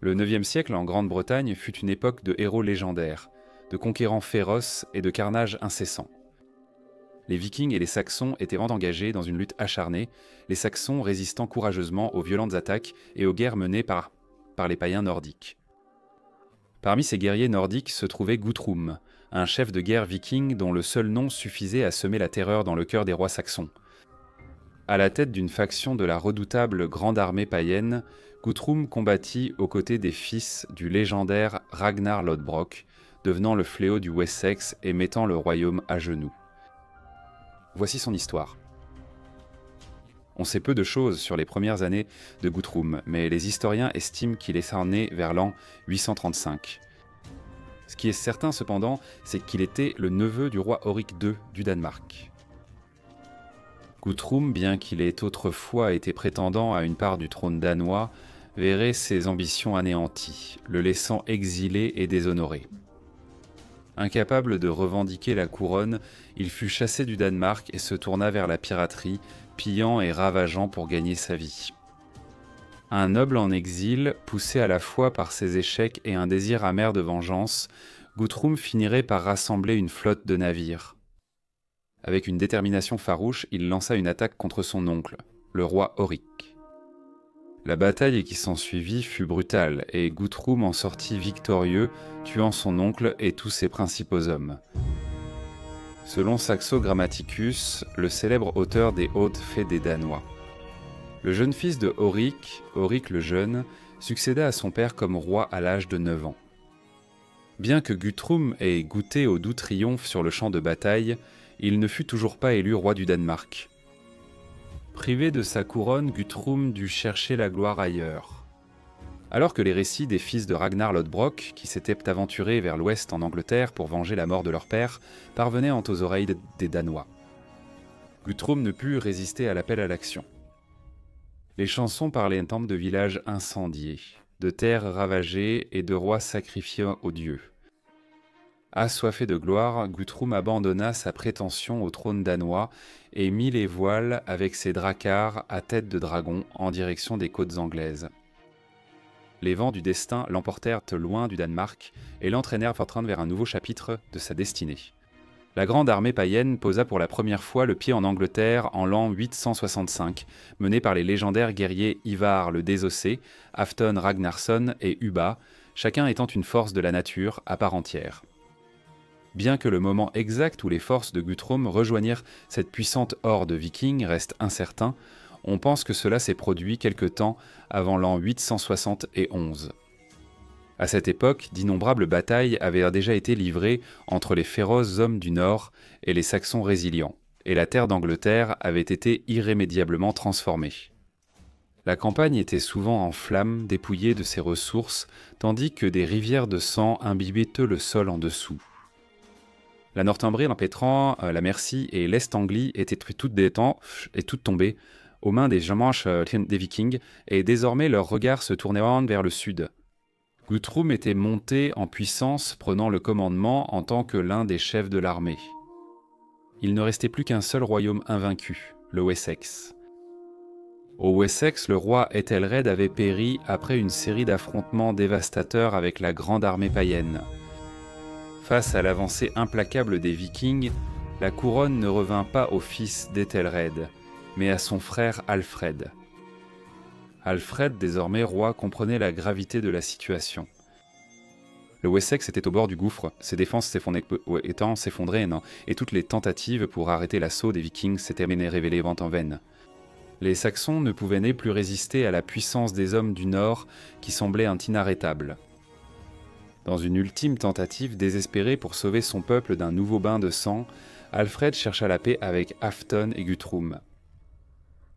Le IXe siècle en Grande-Bretagne fut une époque de héros légendaires, de conquérants féroces et de carnage incessant. Les Vikings et les Saxons étaient engagés dans une lutte acharnée, les Saxons résistant courageusement aux violentes attaques et aux guerres menées par les païens nordiques. Parmi ces guerriers nordiques se trouvait Guthrum, un chef de guerre viking dont le seul nom suffisait à semer la terreur dans le cœur des rois saxons. À la tête d'une faction de la redoutable Grande Armée païenne, Guthrum combattit aux côtés des fils du légendaire Ragnar Lodbrok, devenant le fléau du Wessex et mettant le royaume à genoux. Voici son histoire. On sait peu de choses sur les premières années de Guthrum, mais les historiens estiment qu'il est né vers l'an 835. Ce qui est certain cependant, c'est qu'il était le neveu du roi Horik II du Danemark. Guthrum, bien qu'il ait autrefois été prétendant à une part du trône danois, verrait ses ambitions anéanties, le laissant exilé et déshonoré. Incapable de revendiquer la couronne, il fut chassé du Danemark et se tourna vers la piraterie, pillant et ravageant pour gagner sa vie. Un noble en exil, poussé à la fois par ses échecs et un désir amer de vengeance, Guthrum finirait par rassembler une flotte de navires. Avec une détermination farouche, il lança une attaque contre son oncle, le roi Horik. La bataille qui s'ensuivit fut brutale et Guthrum en sortit victorieux, tuant son oncle et tous ses principaux hommes. Selon Saxo Grammaticus, le célèbre auteur des Hautes Fées des Danois. Le jeune fils de Horik, Horik le Jeune, succéda à son père comme roi à l'âge de 9 ans. Bien que Guthrum ait goûté au doux triomphe sur le champ de bataille, il ne fut toujours pas élu roi du Danemark. Privé de sa couronne, Guthrum dut chercher la gloire ailleurs. Alors que les récits des fils de Ragnar Lodbrok, qui s'étaient aventurés vers l'ouest en Angleterre pour venger la mort de leur père, parvenaient aux oreilles des Danois. Guthrum ne put résister à l'appel à l'action. Les chansons parlaient de villages incendiés, de terres ravagées et de rois sacrifiés aux dieux. Assoiffé de gloire, Guthrum abandonna sa prétention au trône danois et mit les voiles avec ses dracars à tête de dragon en direction des côtes anglaises. Les vents du destin l'emportèrent loin du Danemark et l'entraînèrent vers un nouveau chapitre de sa destinée. La grande armée païenne posa pour la première fois le pied en Angleterre en l'an 865, menée par les légendaires guerriers Ivar le Désossé, Halfdan Ragnarsson et Ubba, chacun étant une force de la nature à part entière. Bien que le moment exact où les forces de Guthrum rejoignirent cette puissante horde viking reste incertain, on pense que cela s'est produit quelque temps avant l'an 871. À cette époque, d'innombrables batailles avaient déjà été livrées entre les féroces hommes du Nord et les Saxons résilients, et la terre d'Angleterre avait été irrémédiablement transformée. La campagne était souvent en flammes, dépouillée de ses ressources, tandis que des rivières de sang imbibaient le sol en dessous. La Northumbrie, l'Empétran, la Mercie et l'Est-Anglie étaient toutes tombées aux mains des Jamaches des Vikings, et désormais leurs regards se tournaient vers le sud. Guthrum était monté en puissance, prenant le commandement en tant que l'un des chefs de l'armée. Il ne restait plus qu'un seul royaume invaincu, le Wessex. Au Wessex, le roi Ethelred avait péri après une série d'affrontements dévastateurs avec la grande armée païenne. Face à l'avancée implacable des Vikings, la couronne ne revint pas au fils d'Ethelred, mais à son frère Alfred. Alfred, désormais roi, comprenait la gravité de la situation. Le Wessex était au bord du gouffre, ses défenses s'effondraient, et toutes les tentatives pour arrêter l'assaut des Vikings s'étaient révélées en vaines. Les Saxons ne pouvaient ni plus résister à la puissance des hommes du Nord qui semblaient inarrêtables. Dans une ultime tentative désespérée pour sauver son peuple d'un nouveau bain de sang, Alfred chercha la paix avec Halfdan et Guthrum.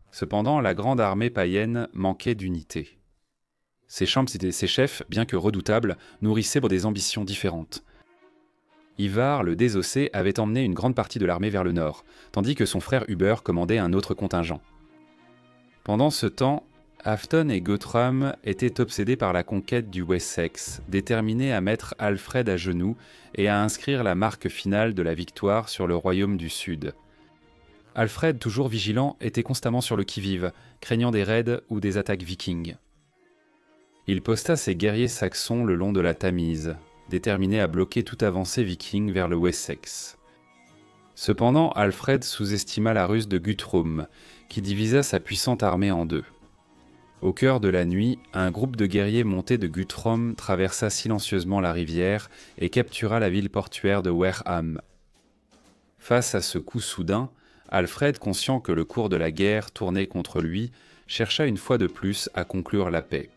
Cependant, la grande armée païenne manquait d'unité. Ses chefs, bien que redoutables, nourrissaient des ambitions différentes. Ivar, le Désossé, avait emmené une grande partie de l'armée vers le nord, tandis que son frère Uber commandait un autre contingent. Pendant ce temps, Halfdan et Guthrum étaient obsédés par la conquête du Wessex, déterminés à mettre Alfred à genoux et à inscrire la marque finale de la victoire sur le royaume du Sud. Alfred, toujours vigilant, était constamment sur le qui-vive, craignant des raids ou des attaques vikings. Il posta ses guerriers saxons le long de la Tamise, déterminés à bloquer toute avancée viking vers le Wessex. Cependant, Alfred sous-estima la ruse de Guthrum, qui divisa sa puissante armée en deux. Au cœur de la nuit, un groupe de guerriers montés de Guthrum traversa silencieusement la rivière et captura la ville portuaire de Wareham. Face à ce coup soudain, Alfred, conscient que le cours de la guerre tournait contre lui, chercha une fois de plus à conclure la paix.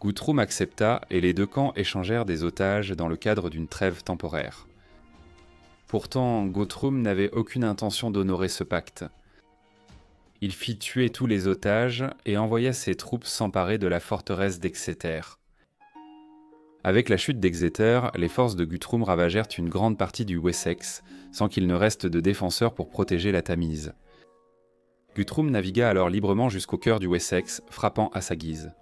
Guthrum accepta et les deux camps échangèrent des otages dans le cadre d'une trêve temporaire. Pourtant, Guthrum n'avait aucune intention d'honorer ce pacte. Il fit tuer tous les otages et envoya ses troupes s'emparer de la forteresse d'Exeter. Avec la chute d'Exeter, les forces de Guthrum ravagèrent une grande partie du Wessex, sans qu'il ne reste de défenseurs pour protéger la Tamise. Guthrum navigua alors librement jusqu'au cœur du Wessex, frappant à sa guise.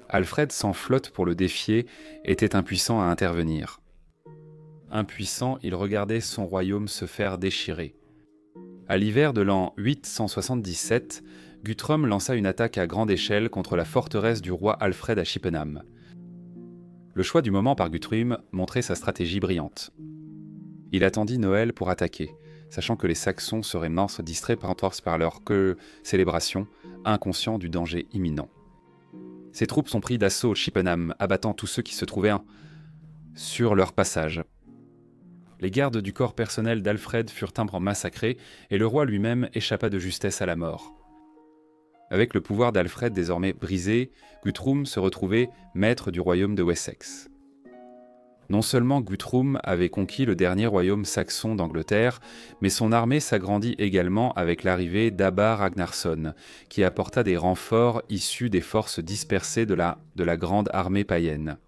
Alfred, sans flotte pour le défier, était impuissant à intervenir. Impuissant, il regardait son royaume se faire déchirer. À l'hiver de l'an 877, Guthrum lança une attaque à grande échelle contre la forteresse du roi Alfred à Chippenham. Le choix du moment par Guthrum montrait sa stratégie brillante. Il attendit Noël pour attaquer, sachant que les Saxons seraient morts distraits par leur célébration, inconscients du danger imminent. Ses troupes sont pris d'assaut Chippenham, abattant tous ceux qui se trouvaient sur leur passage. Les gardes du corps personnel d'Alfred furent massacrés et le roi lui-même échappa de justesse à la mort. Avec le pouvoir d'Alfred désormais brisé, Guthrum se retrouvait maître du royaume de Wessex. Non seulement Guthrum avait conquis le dernier royaume saxon d'Angleterre, mais son armée s'agrandit également avec l'arrivée d'Abba Ragnarsson, qui apporta des renforts issus des forces dispersées de la grande armée païenne.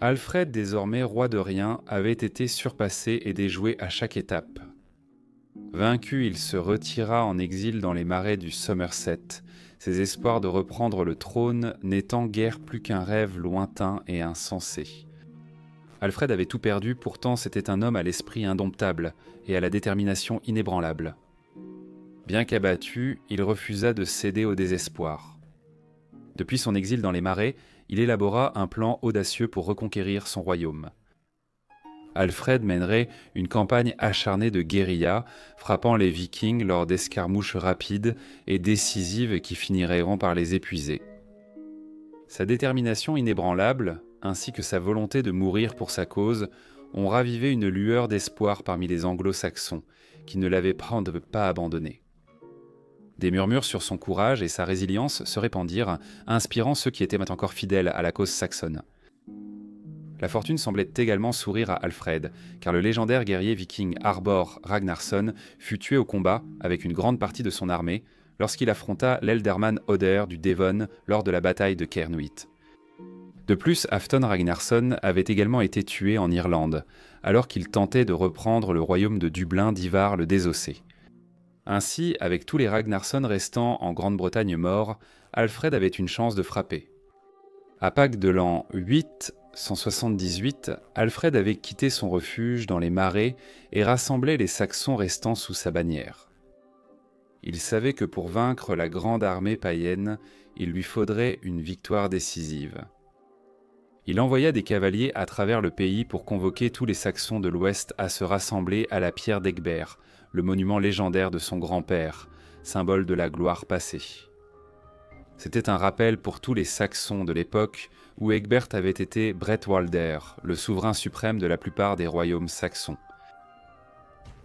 Alfred, désormais roi de rien, avait été surpassé et déjoué à chaque étape. Vaincu, il se retira en exil dans les marais du Somerset, ses espoirs de reprendre le trône n'étant guère plus qu'un rêve lointain et insensé. Alfred avait tout perdu, pourtant c'était un homme à l'esprit indomptable et à la détermination inébranlable. Bien qu'abattu, il refusa de céder au désespoir. Depuis son exil dans les marais, il élabora un plan audacieux pour reconquérir son royaume. Alfred mènerait une campagne acharnée de guérilla, frappant les Vikings lors d'escarmouches rapides et décisives qui finiront par les épuiser. Sa détermination inébranlable, ainsi que sa volonté de mourir pour sa cause, ont ravivé une lueur d'espoir parmi les anglo-saxons, qui ne l'avaient pas abandonné. Des murmures sur son courage et sa résilience se répandirent, inspirant ceux qui étaient encore fidèles à la cause saxonne. La fortune semblait également sourire à Alfred, car le légendaire guerrier viking Arbor Ragnarsson fut tué au combat avec une grande partie de son armée lorsqu'il affronta l'Elderman Oder du Devon lors de la bataille de Cairnwhite. De plus, Halfdan Ragnarsson avait également été tué en Irlande, alors qu'il tentait de reprendre le royaume de Dublin d'Ivar le Désossé. Ainsi, avec tous les Ragnarsson restants en Grande-Bretagne morts, Alfred avait une chance de frapper. À Pâques de l'an 878, Alfred avait quitté son refuge dans les marais et rassemblait les Saxons restants sous sa bannière. Il savait que pour vaincre la grande armée païenne, il lui faudrait une victoire décisive. Il envoya des cavaliers à travers le pays pour convoquer tous les Saxons de l'Ouest à se rassembler à la pierre d'Egbert, le monument légendaire de son grand-père, symbole de la gloire passée. C'était un rappel pour tous les Saxons de l'époque où Egbert avait été Bretwalder, le souverain suprême de la plupart des royaumes saxons.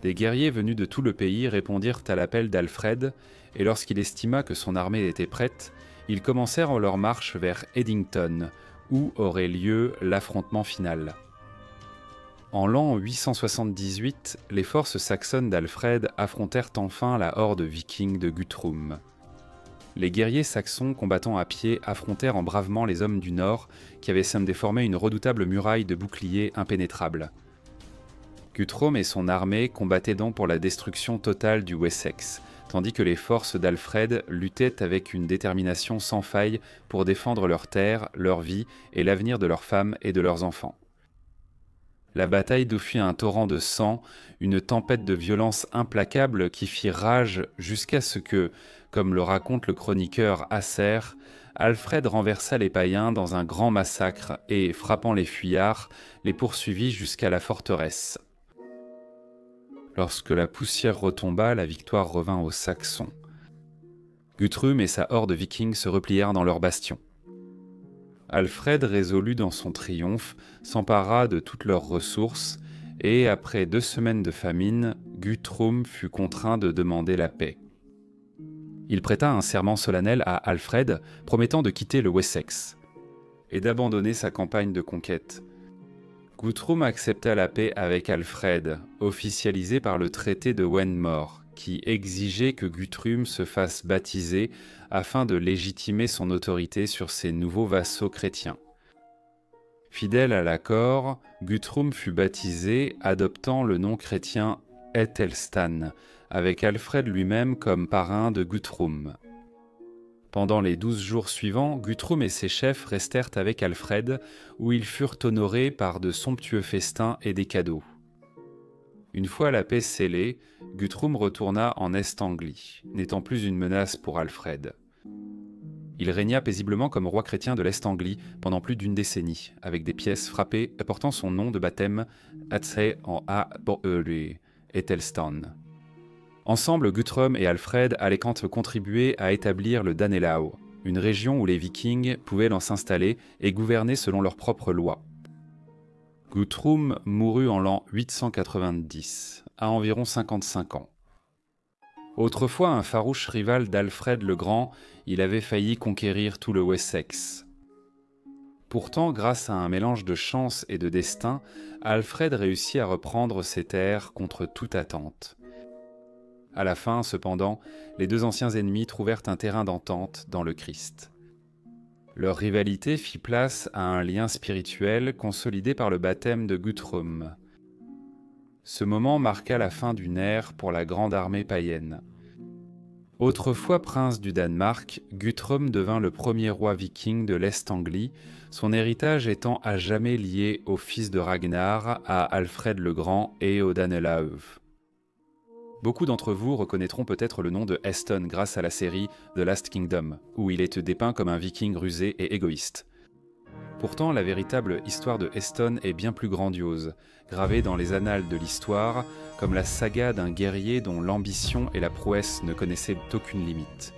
Des guerriers venus de tout le pays répondirent à l'appel d'Alfred, et lorsqu'il estima que son armée était prête, ils commencèrent leur marche vers Eddington, où aurait lieu l'affrontement final. En l'an 878, les forces saxonnes d'Alfred affrontèrent enfin la horde viking de Guthrum. Les guerriers saxons combattant à pied affrontèrent bravement les hommes du Nord qui avaient déformé une redoutable muraille de boucliers impénétrables. Guthrum et son armée combattaient donc pour la destruction totale du Wessex, tandis que les forces d'Alfred luttaient avec une détermination sans faille pour défendre leurs terres, leur vie et l'avenir de leurs femmes et de leurs enfants. La bataille fut un torrent de sang, une tempête de violence implacable qui fit rage jusqu'à ce que, comme le raconte le chroniqueur Acer, Alfred renversa les païens dans un grand massacre et, frappant les fuyards, les poursuivit jusqu'à la forteresse. Lorsque la poussière retomba, la victoire revint aux Saxons. Guthrum et sa horde viking se replièrent dans leur bastion. Alfred, résolu dans son triomphe, s'empara de toutes leurs ressources et, après 2 semaines de famine, Guthrum fut contraint de demander la paix. Il prêta un serment solennel à Alfred, promettant de quitter le Wessex et d'abandonner sa campagne de conquête. Guthrum accepta la paix avec Alfred, officialisée par le traité de Wenmore, qui exigeait que Guthrum se fasse baptiser afin de légitimer son autorité sur ses nouveaux vassaux chrétiens. Fidèle à l'accord, Guthrum fut baptisé, adoptant le nom chrétien Æthelstan, avec Alfred lui-même comme parrain de Guthrum. Pendant les 12 jours suivants, Guthrum et ses chefs restèrent avec Alfred, où ils furent honorés par de somptueux festins et des cadeaux. Une fois la paix scellée, Guthrum retourna en Est-Anglie, n'étant plus une menace pour Alfred. Il régna paisiblement comme roi chrétien de l'Est-Anglie pendant plus d'1 décennie, avec des pièces frappées portant son nom de baptême Atshe en A pour Æthelstan. Ensemble, Guthrum et Alfred allaient contribuer à établir le Danelaw, une région où les Vikings pouvaient s'installer et gouverner selon leurs propres lois. Guthrum mourut en l'an 890, à environ 55 ans. Autrefois un farouche rival d'Alfred le Grand, il avait failli conquérir tout le Wessex. Pourtant, grâce à un mélange de chance et de destin, Alfred réussit à reprendre ses terres contre toute attente. À la fin, cependant, les 2 anciens ennemis trouvèrent un terrain d'entente dans le Christ. Leur rivalité fit place à un lien spirituel consolidé par le baptême de Guthrum. Ce moment marqua la fin d'une ère pour la grande armée païenne. Autrefois prince du Danemark, Guthrum devint le premier roi viking de l'Est-Anglie, son héritage étant à jamais lié au fils de Ragnar, à Alfred le Grand et au Danelaw. Beaucoup d'entre vous reconnaîtront peut-être le nom de Haston grâce à la série The Last Kingdom, où il est dépeint comme un viking rusé et égoïste. Pourtant, la véritable histoire de Haston est bien plus grandiose, gravée dans les annales de l'histoire, comme la saga d'un guerrier dont l'ambition et la prouesse ne connaissaient aucune limite.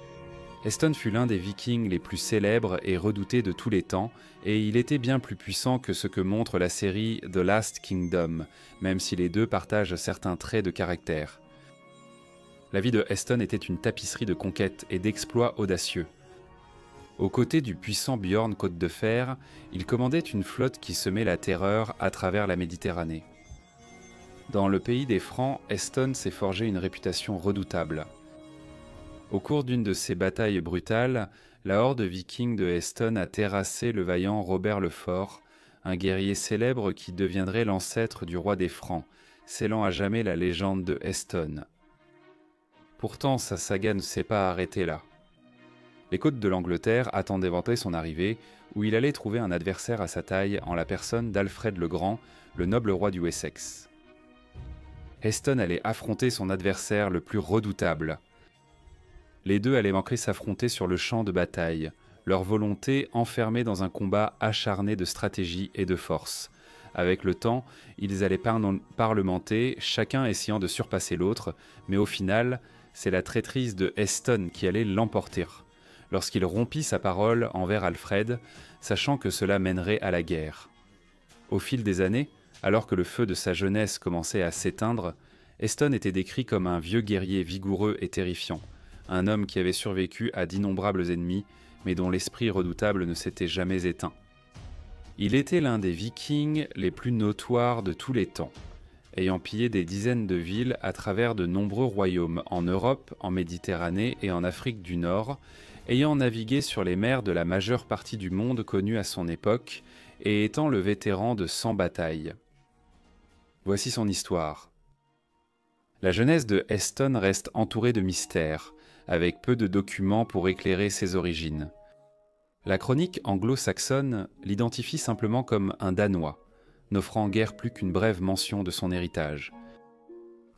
Haston fut l'un des vikings les plus célèbres et redoutés de tous les temps, et il était bien plus puissant que ce que montre la série The Last Kingdom, même si les deux partagent certains traits de caractère. La vie de Haston était une tapisserie de conquêtes et d'exploits audacieux. Aux côtés du puissant Bjorn Côte de Fer, il commandait une flotte qui semait la terreur à travers la Méditerranée. Dans le pays des Francs, Haston s'est forgé une réputation redoutable. Au cours d'une de ces batailles brutales, la horde viking de Haston a terrassé le vaillant Robert le Fort, un guerrier célèbre qui deviendrait l'ancêtre du roi des Francs, scellant à jamais la légende de Haston. Pourtant, sa saga ne s'est pas arrêtée là. Les côtes de l'Angleterre attendaient son arrivée, où il allait trouver un adversaire à sa taille en la personne d'Alfred le Grand, le noble roi du Wessex. Haston allait affronter son adversaire le plus redoutable. Les deux allaient manquer s'affronter sur le champ de bataille, leur volonté enfermée dans un combat acharné de stratégie et de force. Avec le temps, ils allaient parlementer, chacun essayant de surpasser l'autre, mais au final, c'est la traîtrise de Haston qui allait l'emporter, lorsqu'il rompit sa parole envers Alfred, sachant que cela mènerait à la guerre. Au fil des années, alors que le feu de sa jeunesse commençait à s'éteindre, Haston était décrit comme un vieux guerrier vigoureux et terrifiant, un homme qui avait survécu à d'innombrables ennemis, mais dont l'esprit redoutable ne s'était jamais éteint. Il était l'un des Vikings les plus notoires de tous les temps, ayant pillé des dizaines de villes à travers de nombreux royaumes en Europe, en Méditerranée et en Afrique du Nord, ayant navigué sur les mers de la majeure partie du monde connue à son époque et étant le vétéran de 100 batailles. Voici son histoire. La jeunesse de Haston reste entourée de mystères, avec peu de documents pour éclairer ses origines. La chronique anglo-saxonne l'identifie simplement comme un Danois, n'offrant guère plus qu'une brève mention de son héritage.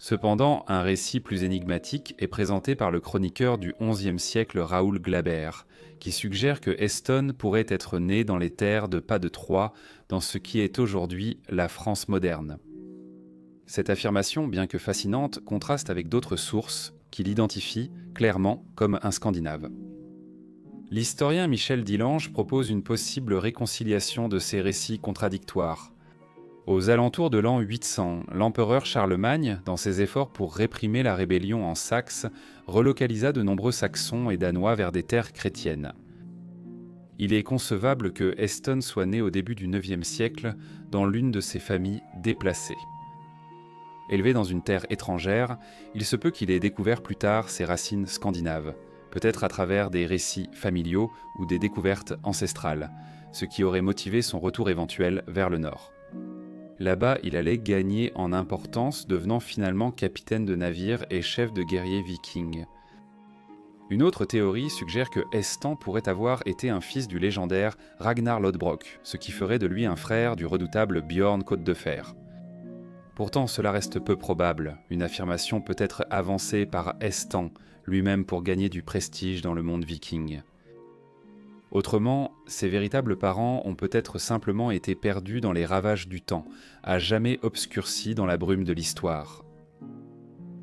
Cependant, un récit plus énigmatique est présenté par le chroniqueur du XIe siècle Raoul Glaber, qui suggère que Eston pourrait être né dans les terres de Pas de Troie, dans ce qui est aujourd'hui la France moderne. Cette affirmation, bien que fascinante, contraste avec d'autres sources qui l'identifient clairement comme un Scandinave. L'historien Michel Dillange propose une possible réconciliation de ces récits contradictoires. Aux alentours de l'an 800, l'empereur Charlemagne, dans ses efforts pour réprimer la rébellion en Saxe, relocalisa de nombreux Saxons et Danois vers des terres chrétiennes. Il est concevable que Eston soit né au début du IXe siècle dans l'une de ces familles déplacées. Élevé dans une terre étrangère, il se peut qu'il ait découvert plus tard ses racines scandinaves, peut-être à travers des récits familiaux ou des découvertes ancestrales, ce qui aurait motivé son retour éventuel vers le nord. Là-bas, il allait gagner en importance, devenant finalement capitaine de navire et chef de guerriers vikings. Une autre théorie suggère que Estan pourrait avoir été un fils du légendaire Ragnar Lodbrok, ce qui ferait de lui un frère du redoutable Bjorn Côte de Fer. Pourtant, cela reste peu probable, une affirmation peut être avancée par Estan, lui-même pour gagner du prestige dans le monde viking. Autrement, ses véritables parents ont peut-être simplement été perdus dans les ravages du temps, à jamais obscurcis dans la brume de l'histoire.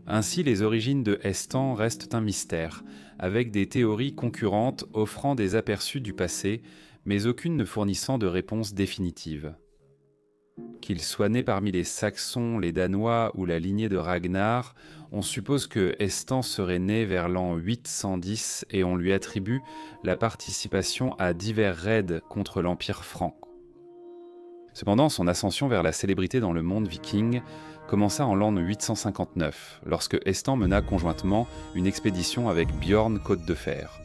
Ainsi, les origines de Estan restent un mystère, avec des théories concurrentes offrant des aperçus du passé, mais aucune ne fournissant de réponse définitive. Qu'il soit né parmi les Saxons, les Danois ou la lignée de Ragnar, on suppose que Estan serait né vers l'an 810 et on lui attribue la participation à divers raids contre l'Empire franc. Cependant, son ascension vers la célébrité dans le monde viking commença en l'an 859, lorsque Estan mena conjointement une expédition avec Bjorn Côte de Fer.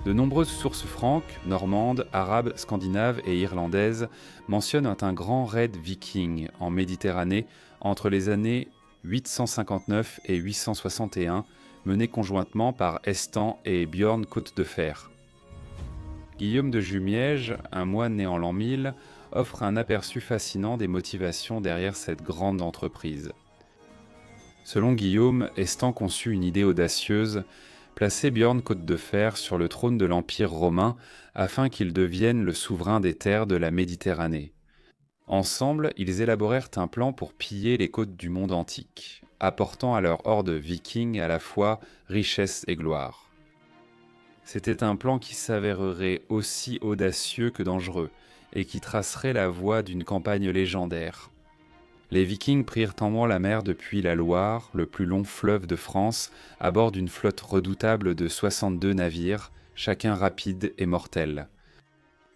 De nombreuses sources franques, normandes, arabes, scandinaves et irlandaises mentionnent un grand raid viking en Méditerranée entre les années 859 et 861, mené conjointement par Estan et Bjorn Côte de Fer. Guillaume de Jumièges, un moine né en l'an 1000, offre un aperçu fascinant des motivations derrière cette grande entreprise. Selon Guillaume, Estan conçut une idée audacieuse, placer Bjorn Côte de Fer sur le trône de l'Empire romain afin qu'il devienne le souverain des terres de la Méditerranée. Ensemble, ils élaborèrent un plan pour piller les côtes du monde antique, apportant à leur horde viking à la fois richesse et gloire. C'était un plan qui s'avérerait aussi audacieux que dangereux, et qui tracerait la voie d'une campagne légendaire. Les Vikings prirent en main la mer depuis la Loire, le plus long fleuve de France, à bord d'une flotte redoutable de 62 navires, chacun rapide et mortel.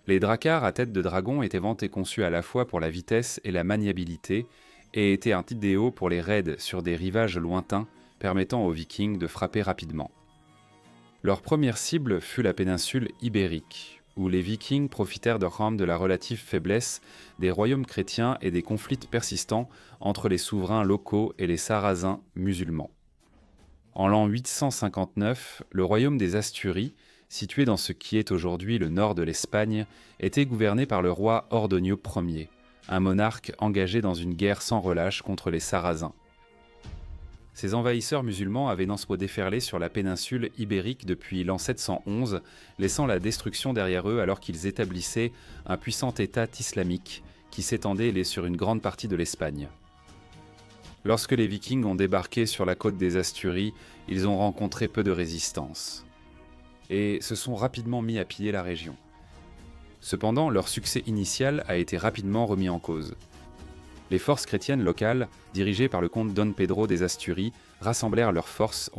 Les dracars à tête de dragon étaient vantés conçus à la fois pour la vitesse et la maniabilité, et étaient un idéal pour les raids sur des rivages lointains, permettant aux Vikings de frapper rapidement. Leur première cible fut la péninsule ibérique, où les Vikings profitèrent de la relative faiblesse des royaumes chrétiens et des conflits persistants entre les souverains locaux et les Sarrasins musulmans. En l'an 859, le royaume des Asturies, situé dans ce qui est aujourd'hui le nord de l'Espagne, était gouverné par le roi Ordonio Ier, un monarque engagé dans une guerre sans relâche contre les Sarrasins. Ces envahisseurs musulmans avaient déferlé sur la péninsule ibérique depuis l'an 711, laissant la destruction derrière eux alors qu'ils établissaient un puissant État islamique qui s'étendait sur une grande partie de l'Espagne. Lorsque les Vikings ont débarqué sur la côte des Asturies, ils ont rencontré peu de résistance et se sont rapidement mis à piller la région. Cependant, leur succès initial a été rapidement remis en cause. Les forces chrétiennes locales, dirigées par le comte Don Pedro des Asturies, rassemblèrent leurs forces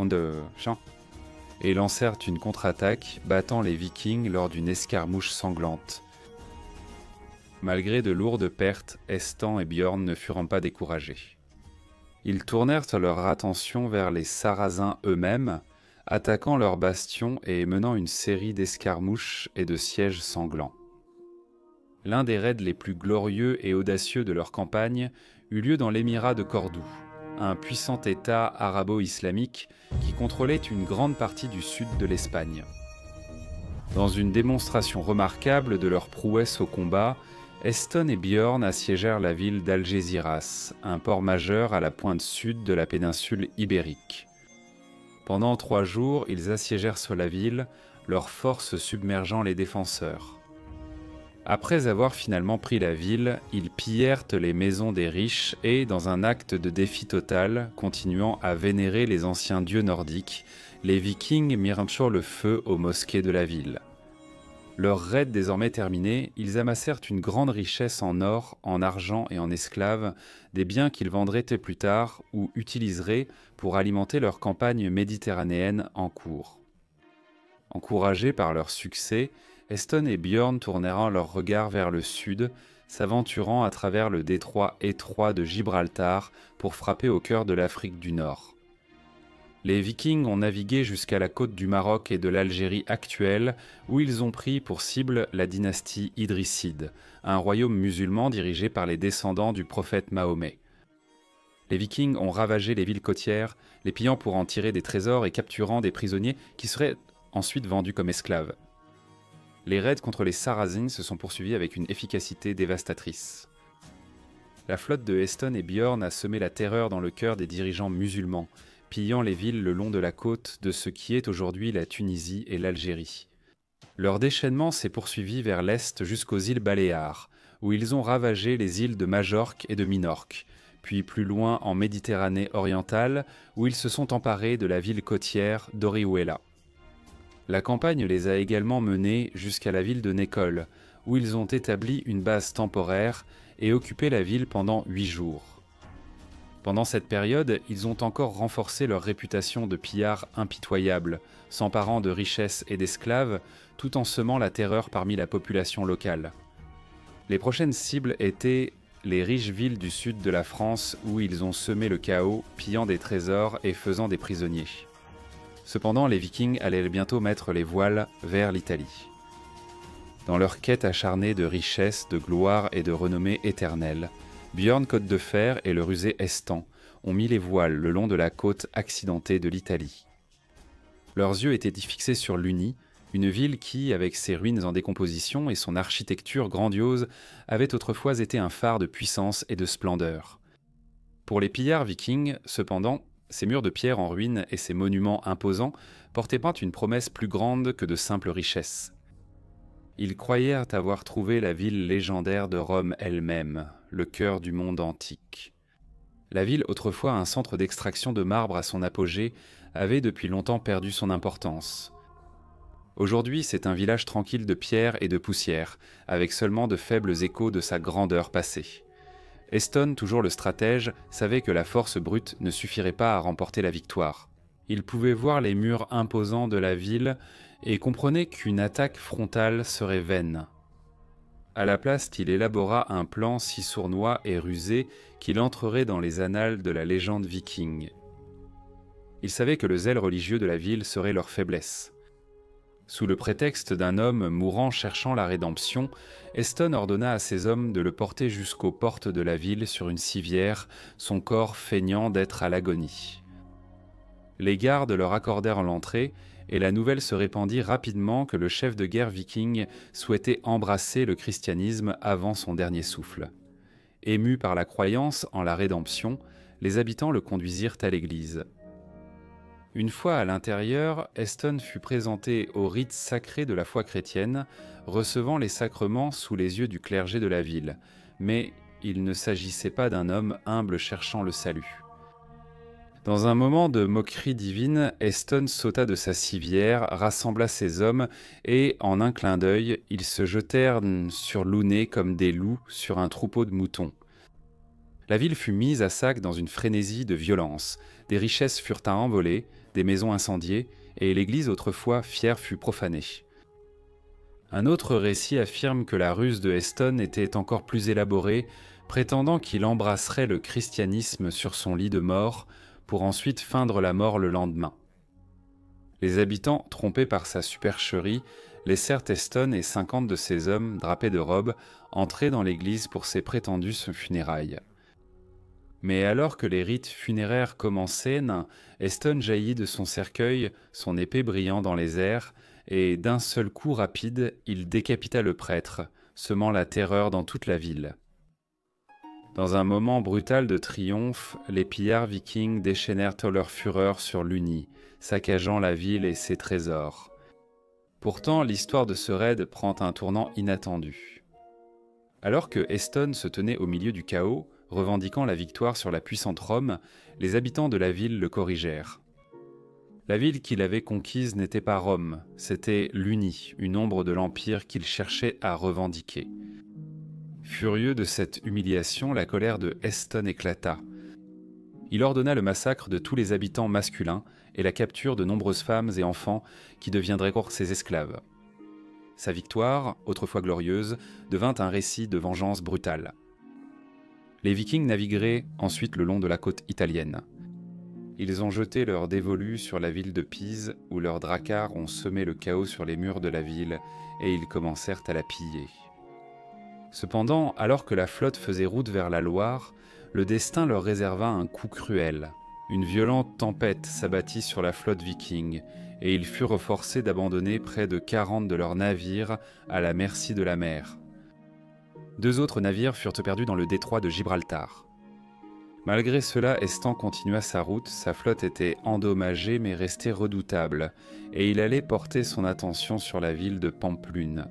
et lancèrent une contre-attaque, battant les Vikings lors d'une escarmouche sanglante. Malgré de lourdes pertes, Estan et Bjorn ne furent pas découragés. Ils tournèrent leur attention vers les Sarrasins eux-mêmes, attaquant leurs bastions et menant une série d'escarmouches et de sièges sanglants. L'un des raids les plus glorieux et audacieux de leur campagne eut lieu dans l'émirat de Cordoue, un puissant État arabo-islamique qui contrôlait une grande partie du sud de l'Espagne. Dans une démonstration remarquable de leur prouesse au combat, Eston et Björn assiégèrent la ville d'Algésiras, un port majeur à la pointe sud de la péninsule ibérique. Pendant 3 jours, ils assiégèrent sur la ville, leurs forces submergeant les défenseurs. Après avoir finalement pris la ville, ils pillèrent les maisons des riches et, dans un acte de défi total, continuant à vénérer les anciens dieux nordiques, les Vikings mirent sur le feu aux mosquées de la ville. Leur raid désormais terminé, ils amassèrent une grande richesse en or, en argent et en esclaves, des biens qu'ils vendraient plus tard ou utiliseraient pour alimenter leur campagne méditerranéenne en cours. Encouragés par leur succès, Eston et Björn tournèrent leur regard vers le sud, s'aventurant à travers le détroit étroit de Gibraltar pour frapper au cœur de l'Afrique du Nord. Les Vikings ont navigué jusqu'à la côte du Maroc et de l'Algérie actuelle, où ils ont pris pour cible la dynastie Idrisside, un royaume musulman dirigé par les descendants du prophète Mahomet. Les Vikings ont ravagé les villes côtières, les pillant pour en tirer des trésors et capturant des prisonniers qui seraient ensuite vendus comme esclaves. Les raids contre les Sarrasins se sont poursuivis avec une efficacité dévastatrice. La flotte de Eston et Björn a semé la terreur dans le cœur des dirigeants musulmans, pillant les villes le long de la côte de ce qui est aujourd'hui la Tunisie et l'Algérie. Leur déchaînement s'est poursuivi vers l'est jusqu'aux îles Baléares, où ils ont ravagé les îles de Majorque et de Minorque, puis plus loin en Méditerranée orientale, où ils se sont emparés de la ville côtière d'Orihuela. La campagne les a également menés jusqu'à la ville de Nécole, où ils ont établi une base temporaire et occupé la ville pendant 8 jours. Pendant cette période, ils ont encore renforcé leur réputation de pillards impitoyables, s'emparant de richesses et d'esclaves, tout en semant la terreur parmi la population locale. Les prochaines cibles étaient les riches villes du sud de la France, où ils ont semé le chaos, pillant des trésors et faisant des prisonniers. Cependant, les Vikings allaient bientôt mettre les voiles vers l'Italie. Dans leur quête acharnée de richesse, de gloire et de renommée éternelle, Björn Côte de Fer et le rusé Estan ont mis les voiles le long de la côte accidentée de l'Italie. Leurs yeux étaient fixés sur Luni, une ville qui, avec ses ruines en décomposition et son architecture grandiose, avait autrefois été un phare de puissance et de splendeur. Pour les pillards vikings, cependant, ces murs de pierre en ruine et ces monuments imposants portaient pas une promesse plus grande que de simples richesses. Ils croyèrent avoir trouvé la ville légendaire de Rome elle-même, le cœur du monde antique. La ville, autrefois un centre d'extraction de marbre à son apogée, avait depuis longtemps perdu son importance. Aujourd'hui, c'est un village tranquille de pierre et de poussière, avec seulement de faibles échos de sa grandeur passée. Eston, toujours le stratège, savait que la force brute ne suffirait pas à remporter la victoire. Il pouvait voir les murs imposants de la ville et comprenait qu'une attaque frontale serait vaine. À la place, il élabora un plan si sournois et rusé qu'il entrerait dans les annales de la légende viking. Il savait que le zèle religieux de la ville serait leur faiblesse. Sous le prétexte d'un homme mourant cherchant la rédemption, Eston ordonna à ses hommes de le porter jusqu'aux portes de la ville sur une civière, son corps feignant d'être à l'agonie. Les gardes leur accordèrent l'entrée, et la nouvelle se répandit rapidement que le chef de guerre viking souhaitait embrasser le christianisme avant son dernier souffle. Émus par la croyance en la rédemption, les habitants le conduisirent à l'église. Une fois à l'intérieur, Eston fut présenté aux rites sacrés de la foi chrétienne, recevant les sacrements sous les yeux du clergé de la ville, mais il ne s'agissait pas d'un homme humble cherchant le salut. Dans un moment de moquerie divine, Eston sauta de sa civière, rassembla ses hommes et, en un clin d'œil, ils se jetèrent sur Luné comme des loups sur un troupeau de moutons. La ville fut mise à sac dans une frénésie de violence, des richesses furent à envoler, des maisons incendiées, et l'église autrefois fière fut profanée. Un autre récit affirme que la ruse de Eston était encore plus élaborée, prétendant qu'il embrasserait le christianisme sur son lit de mort, pour ensuite feindre la mort le lendemain. Les habitants, trompés par sa supercherie, laissèrent Eston et 50 de ses hommes, drapés de robes, entrer dans l'église pour ses prétendues funérailles. Mais alors que les rites funéraires commençaient, Eston jaillit de son cercueil, son épée brillant dans les airs, et d'un seul coup rapide, il décapita le prêtre, semant la terreur dans toute la ville. Dans un moment brutal de triomphe, les pillards vikings déchaînèrent leur fureur sur Luni, saccageant la ville et ses trésors. Pourtant, l'histoire de ce raid prend un tournant inattendu. Alors que Eston se tenait au milieu du chaos, revendiquant la victoire sur la puissante Rome, les habitants de la ville le corrigèrent. La ville qu'il avait conquise n'était pas Rome, c'était Luni, une ombre de l'Empire qu'il cherchait à revendiquer. Furieux de cette humiliation, la colère de Eston éclata. Il ordonna le massacre de tous les habitants masculins et la capture de nombreuses femmes et enfants qui deviendraient ses esclaves. Sa victoire, autrefois glorieuse, devint un récit de vengeance brutale. Les Vikings navigueraient ensuite le long de la côte italienne. Ils ont jeté leurs dévolus sur la ville de Pise, où leurs dracars ont semé le chaos sur les murs de la ville, et ils commencèrent à la piller. Cependant, alors que la flotte faisait route vers la Loire, le destin leur réserva un coup cruel. Une violente tempête s'abattit sur la flotte viking, et ils furent forcés d'abandonner près de 40 de leurs navires à la merci de la mer. 2 autres navires furent perdus dans le détroit de Gibraltar. Malgré cela, Estan continua sa route, sa flotte était endommagée mais restait redoutable, et il allait porter son attention sur la ville de Pampelune.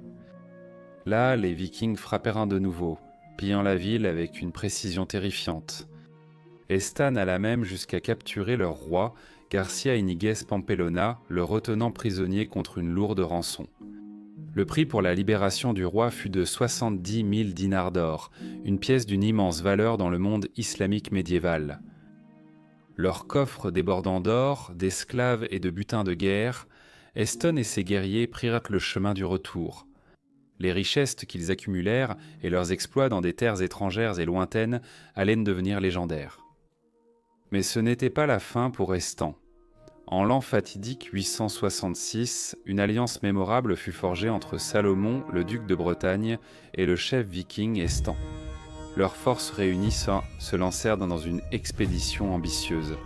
Là, les Vikings frappèrent de nouveau, pillant la ville avec une précision terrifiante. Estan alla même jusqu'à capturer leur roi, Garcia Iniguez Pampelona, le retenant prisonnier contre une lourde rançon. Le prix pour la libération du roi fut de 70 000 dinars d'or, une pièce d'une immense valeur dans le monde islamique médiéval. Leurs coffres débordant d'or, d'esclaves et de butins de guerre, Eston et ses guerriers prirent le chemin du retour. Les richesses qu'ils accumulèrent et leurs exploits dans des terres étrangères et lointaines allaient devenir légendaires. Mais ce n'était pas la fin pour Estan. En l'an fatidique 866, une alliance mémorable fut forgée entre Salomon, le duc de Bretagne, et le chef viking Estan. Leurs forces réunies se lancèrent dans une expédition ambitieuse.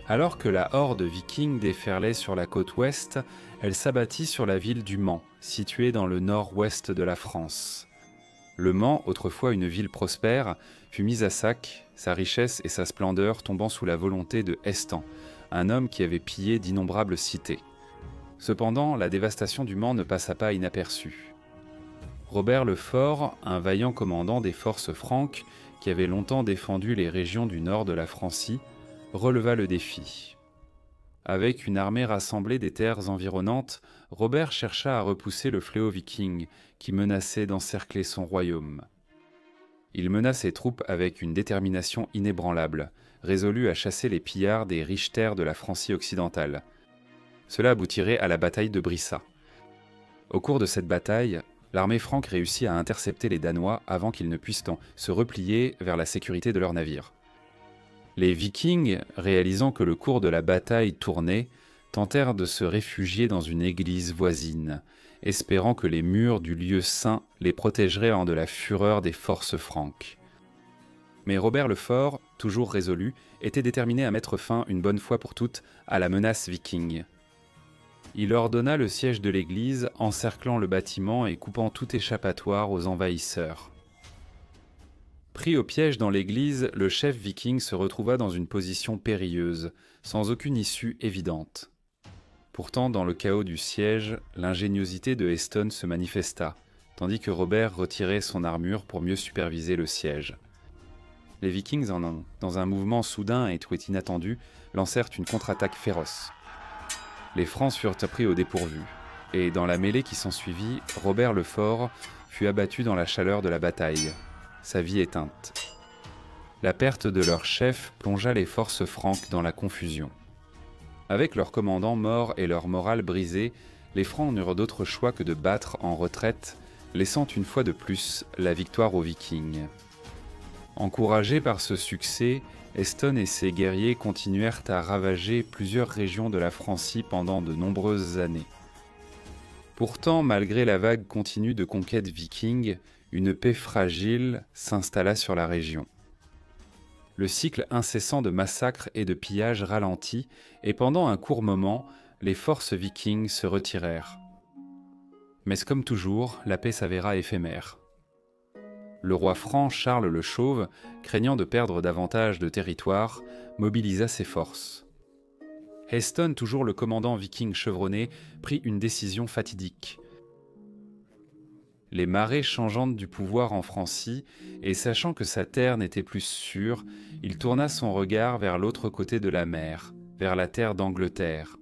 Alors que la horde viking déferlait sur la côte ouest, elle s'abattit sur la ville du Mans, située dans le nord-ouest de la France. Le Mans, autrefois une ville prospère, fut mise à sac, sa richesse et sa splendeur tombant sous la volonté de Estan, un homme qui avait pillé d'innombrables cités. Cependant, la dévastation du Mans ne passa pas inaperçue. Robert le Fort, un vaillant commandant des forces franques qui avait longtemps défendu les régions du nord de la Francie, releva le défi. Avec une armée rassemblée des terres environnantes, Robert chercha à repousser le fléau viking qui menaçait d'encercler son royaume. Il mena ses troupes avec une détermination inébranlable, résolu à chasser les pillards des riches terres de la Francie occidentale. Cela aboutirait à la bataille de Brissa. Au cours de cette bataille, l'armée franque réussit à intercepter les Danois avant qu'ils ne puissent se replier vers la sécurité de leurs navires. Les Vikings, réalisant que le cours de la bataille tournait, tentèrent de se réfugier dans une église voisine, espérant que les murs du lieu saint les protégeraient de la fureur des forces franques. Mais Robert le Fort, toujours résolu, était déterminé à mettre fin une bonne fois pour toutes à la menace viking. Il ordonna le siège de l'église, encerclant le bâtiment et coupant tout échappatoire aux envahisseurs. Pris au piège dans l'église, le chef viking se retrouva dans une position périlleuse, sans aucune issue évidente. Pourtant, dans le chaos du siège, l'ingéniosité de Eston se manifesta, tandis que Robert retirait son armure pour mieux superviser le siège. Les Vikings, dans un mouvement soudain et tout inattendu, lancèrent une contre-attaque féroce. Les Francs furent pris au dépourvu, et dans la mêlée qui s'ensuivit, Robert le Fort fut abattu dans la chaleur de la bataille, sa vie éteinte. La perte de leur chef plongea les forces franques dans la confusion. Avec leur commandant mort et leur morale brisée, les Francs n'eurent d'autre choix que de battre en retraite, laissant une fois de plus la victoire aux Vikings. Encouragés par ce succès, Eston et ses guerriers continuèrent à ravager plusieurs régions de la Francie pendant de nombreuses années. Pourtant, malgré la vague continue de conquêtes vikings, une paix fragile s'installa sur la région. Le cycle incessant de massacres et de pillages ralentit, et pendant un court moment, les forces vikings se retirèrent. Mais comme toujours, la paix s'avéra éphémère. Le roi franc Charles le Chauve, craignant de perdre davantage de territoire, mobilisa ses forces. Haston, toujours le commandant viking chevronné, prit une décision fatidique. Les marées changeantes du pouvoir en Francie, et sachant que sa terre n'était plus sûre, il tourna son regard vers l'autre côté de la mer, vers la terre d'Angleterre.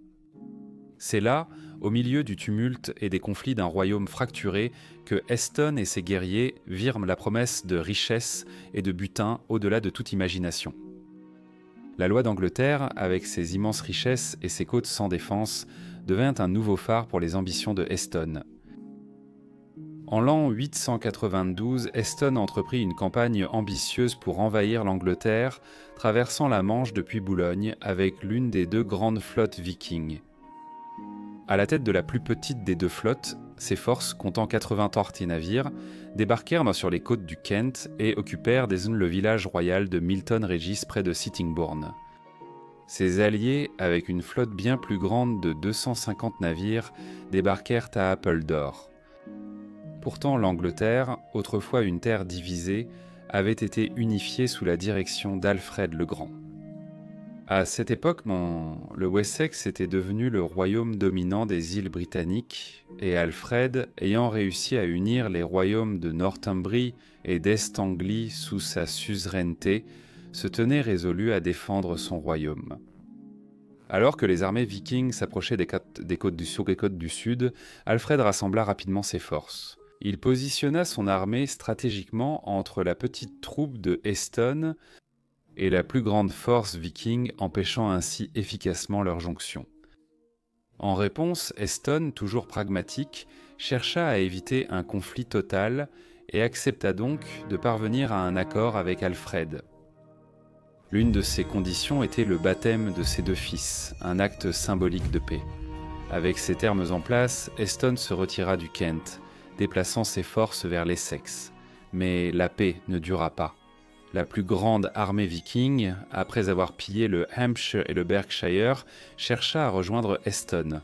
C'est là, au milieu du tumulte et des conflits d'un royaume fracturé, que Haston et ses guerriers virent la promesse de richesse et de butin au-delà de toute imagination. La loi d'Angleterre, avec ses immenses richesses et ses côtes sans défense, devint un nouveau phare pour les ambitions de Haston. En l'an 892, Haston entreprit une campagne ambitieuse pour envahir l'Angleterre, traversant la Manche depuis Boulogne avec l'une des deux grandes flottes vikings. À la tête de la plus petite des deux flottes, ses forces, comptant 80 tortis-navires, débarquèrent sur les côtes du Kent et occupèrent le village royal de Milton Regis près de Sittingbourne. Ses alliés, avec une flotte bien plus grande de 250 navires, débarquèrent à Appledore. Pourtant, l'Angleterre, autrefois une terre divisée, avait été unifiée sous la direction d'Alfred le Grand. À cette époque, le Wessex était devenu le royaume dominant des îles britanniques, et Alfred, ayant réussi à unir les royaumes de Northumbrie et d'Est-Anglie sous sa suzeraineté, se tenait résolu à défendre son royaume. Alors que les armées vikings s'approchaient des côtes du sud, Alfred rassembla rapidement ses forces. Il positionna son armée stratégiquement entre la petite troupe de Haston et la plus grande force viking, empêchant ainsi efficacement leur jonction. En réponse, Haston, toujours pragmatique, chercha à éviter un conflit total et accepta donc de parvenir à un accord avec Alfred. L'une de ces conditions était le baptême de ses deux fils, un acte symbolique de paix. Avec ces termes en place, Haston se retira du Kent, déplaçant ses forces vers l'Essex. Mais la paix ne dura pas. La plus grande armée viking, après avoir pillé le Hampshire et le Berkshire, chercha à rejoindre Haston.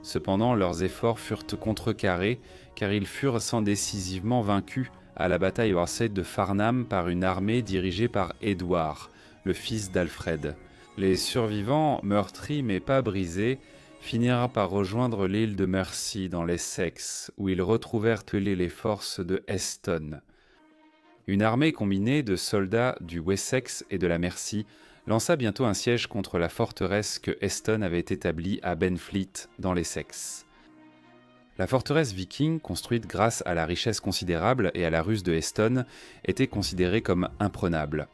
Cependant, leurs efforts furent contrecarrés, car ils furent décisivement vaincus à la bataille de Farnham par une armée dirigée par Édouard, le fils d'Alfred. Les survivants, meurtris mais pas brisés, finirent par rejoindre l'île de Mersey dans l'Essex, où ils retrouvèrent les forces de Haston. Une armée combinée de soldats du Wessex et de la Mersey lança bientôt un siège contre la forteresse que Haston avait établie à Benfleet dans l'Essex. La forteresse viking, construite grâce à la richesse considérable et à la ruse de Haston, était considérée comme imprenable.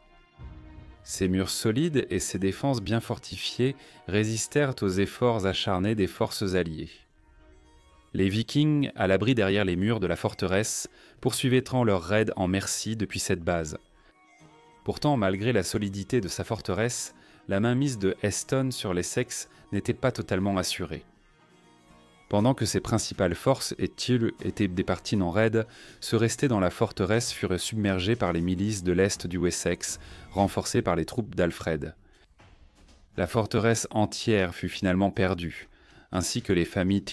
Ses murs solides et ses défenses bien fortifiées résistèrent aux efforts acharnés des forces alliées. Les Vikings, à l'abri derrière les murs de la forteresse, poursuivaient leur raid en Mersey depuis cette base. Pourtant, malgré la solidité de sa forteresse, la mainmise de Haston sur l'Essex n'était pas totalement assurée. Pendant que ses principales forces étaient départies en raid, ceux restés dans la forteresse furent submergés par les milices de l'est du Wessex, renforcées par les troupes d'Alfred. La forteresse entière fut finalement perdue, ainsi que les familles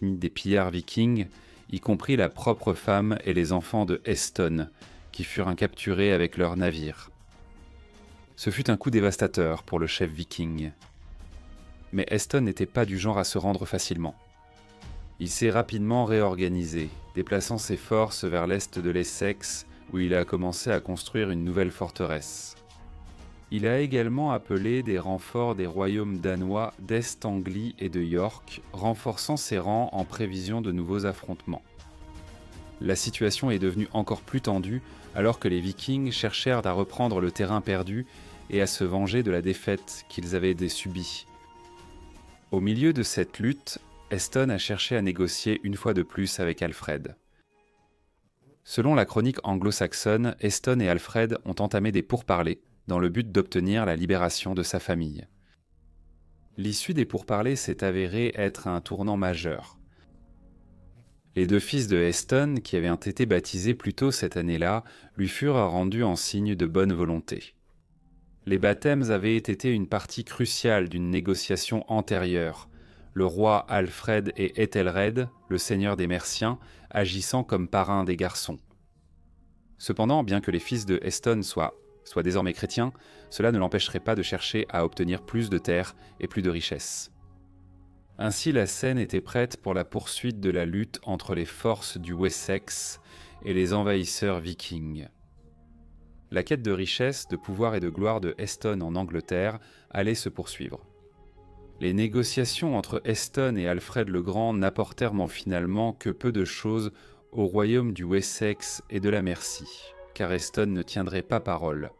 des pillards vikings, y compris la propre femme et les enfants de Haston, qui furent capturés avec leurs navires. Ce fut un coup dévastateur pour le chef viking. Mais Haston n'était pas du genre à se rendre facilement. Il s'est rapidement réorganisé, déplaçant ses forces vers l'est de l'Essex, où il a commencé à construire une nouvelle forteresse. Il a également appelé des renforts des royaumes danois d'Est-Anglie et de York, renforçant ses rangs en prévision de nouveaux affrontements. La situation est devenue encore plus tendue alors que les Vikings cherchèrent à reprendre le terrain perdu et à se venger de la défaite qu'ils avaient subie. Au milieu de cette lutte, Haston a cherché à négocier une fois de plus avec Alfred. Selon la chronique anglo-saxonne, Haston et Alfred ont entamé des pourparlers dans le but d'obtenir la libération de sa famille. L'issue des pourparlers s'est avérée être un tournant majeur. Les deux fils de Haston, qui avaient été baptisés plus tôt cette année-là, lui furent rendus en signe de bonne volonté. Les baptêmes avaient été une partie cruciale d'une négociation antérieure, le roi Alfred et Ethelred, le seigneur des Merciens, agissant comme parrain des garçons. Cependant, bien que les fils de Eston soient désormais chrétiens, cela ne l'empêcherait pas de chercher à obtenir plus de terres et plus de richesses. Ainsi, la scène était prête pour la poursuite de la lutte entre les forces du Wessex et les envahisseurs vikings. La quête de richesse, de pouvoir et de gloire de Eston en Angleterre allait se poursuivre. Les négociations entre Eston et Alfred le Grand n'apportèrent finalement que peu de choses au royaume du Wessex et de la Mercie, car Eston ne tiendrait pas parole.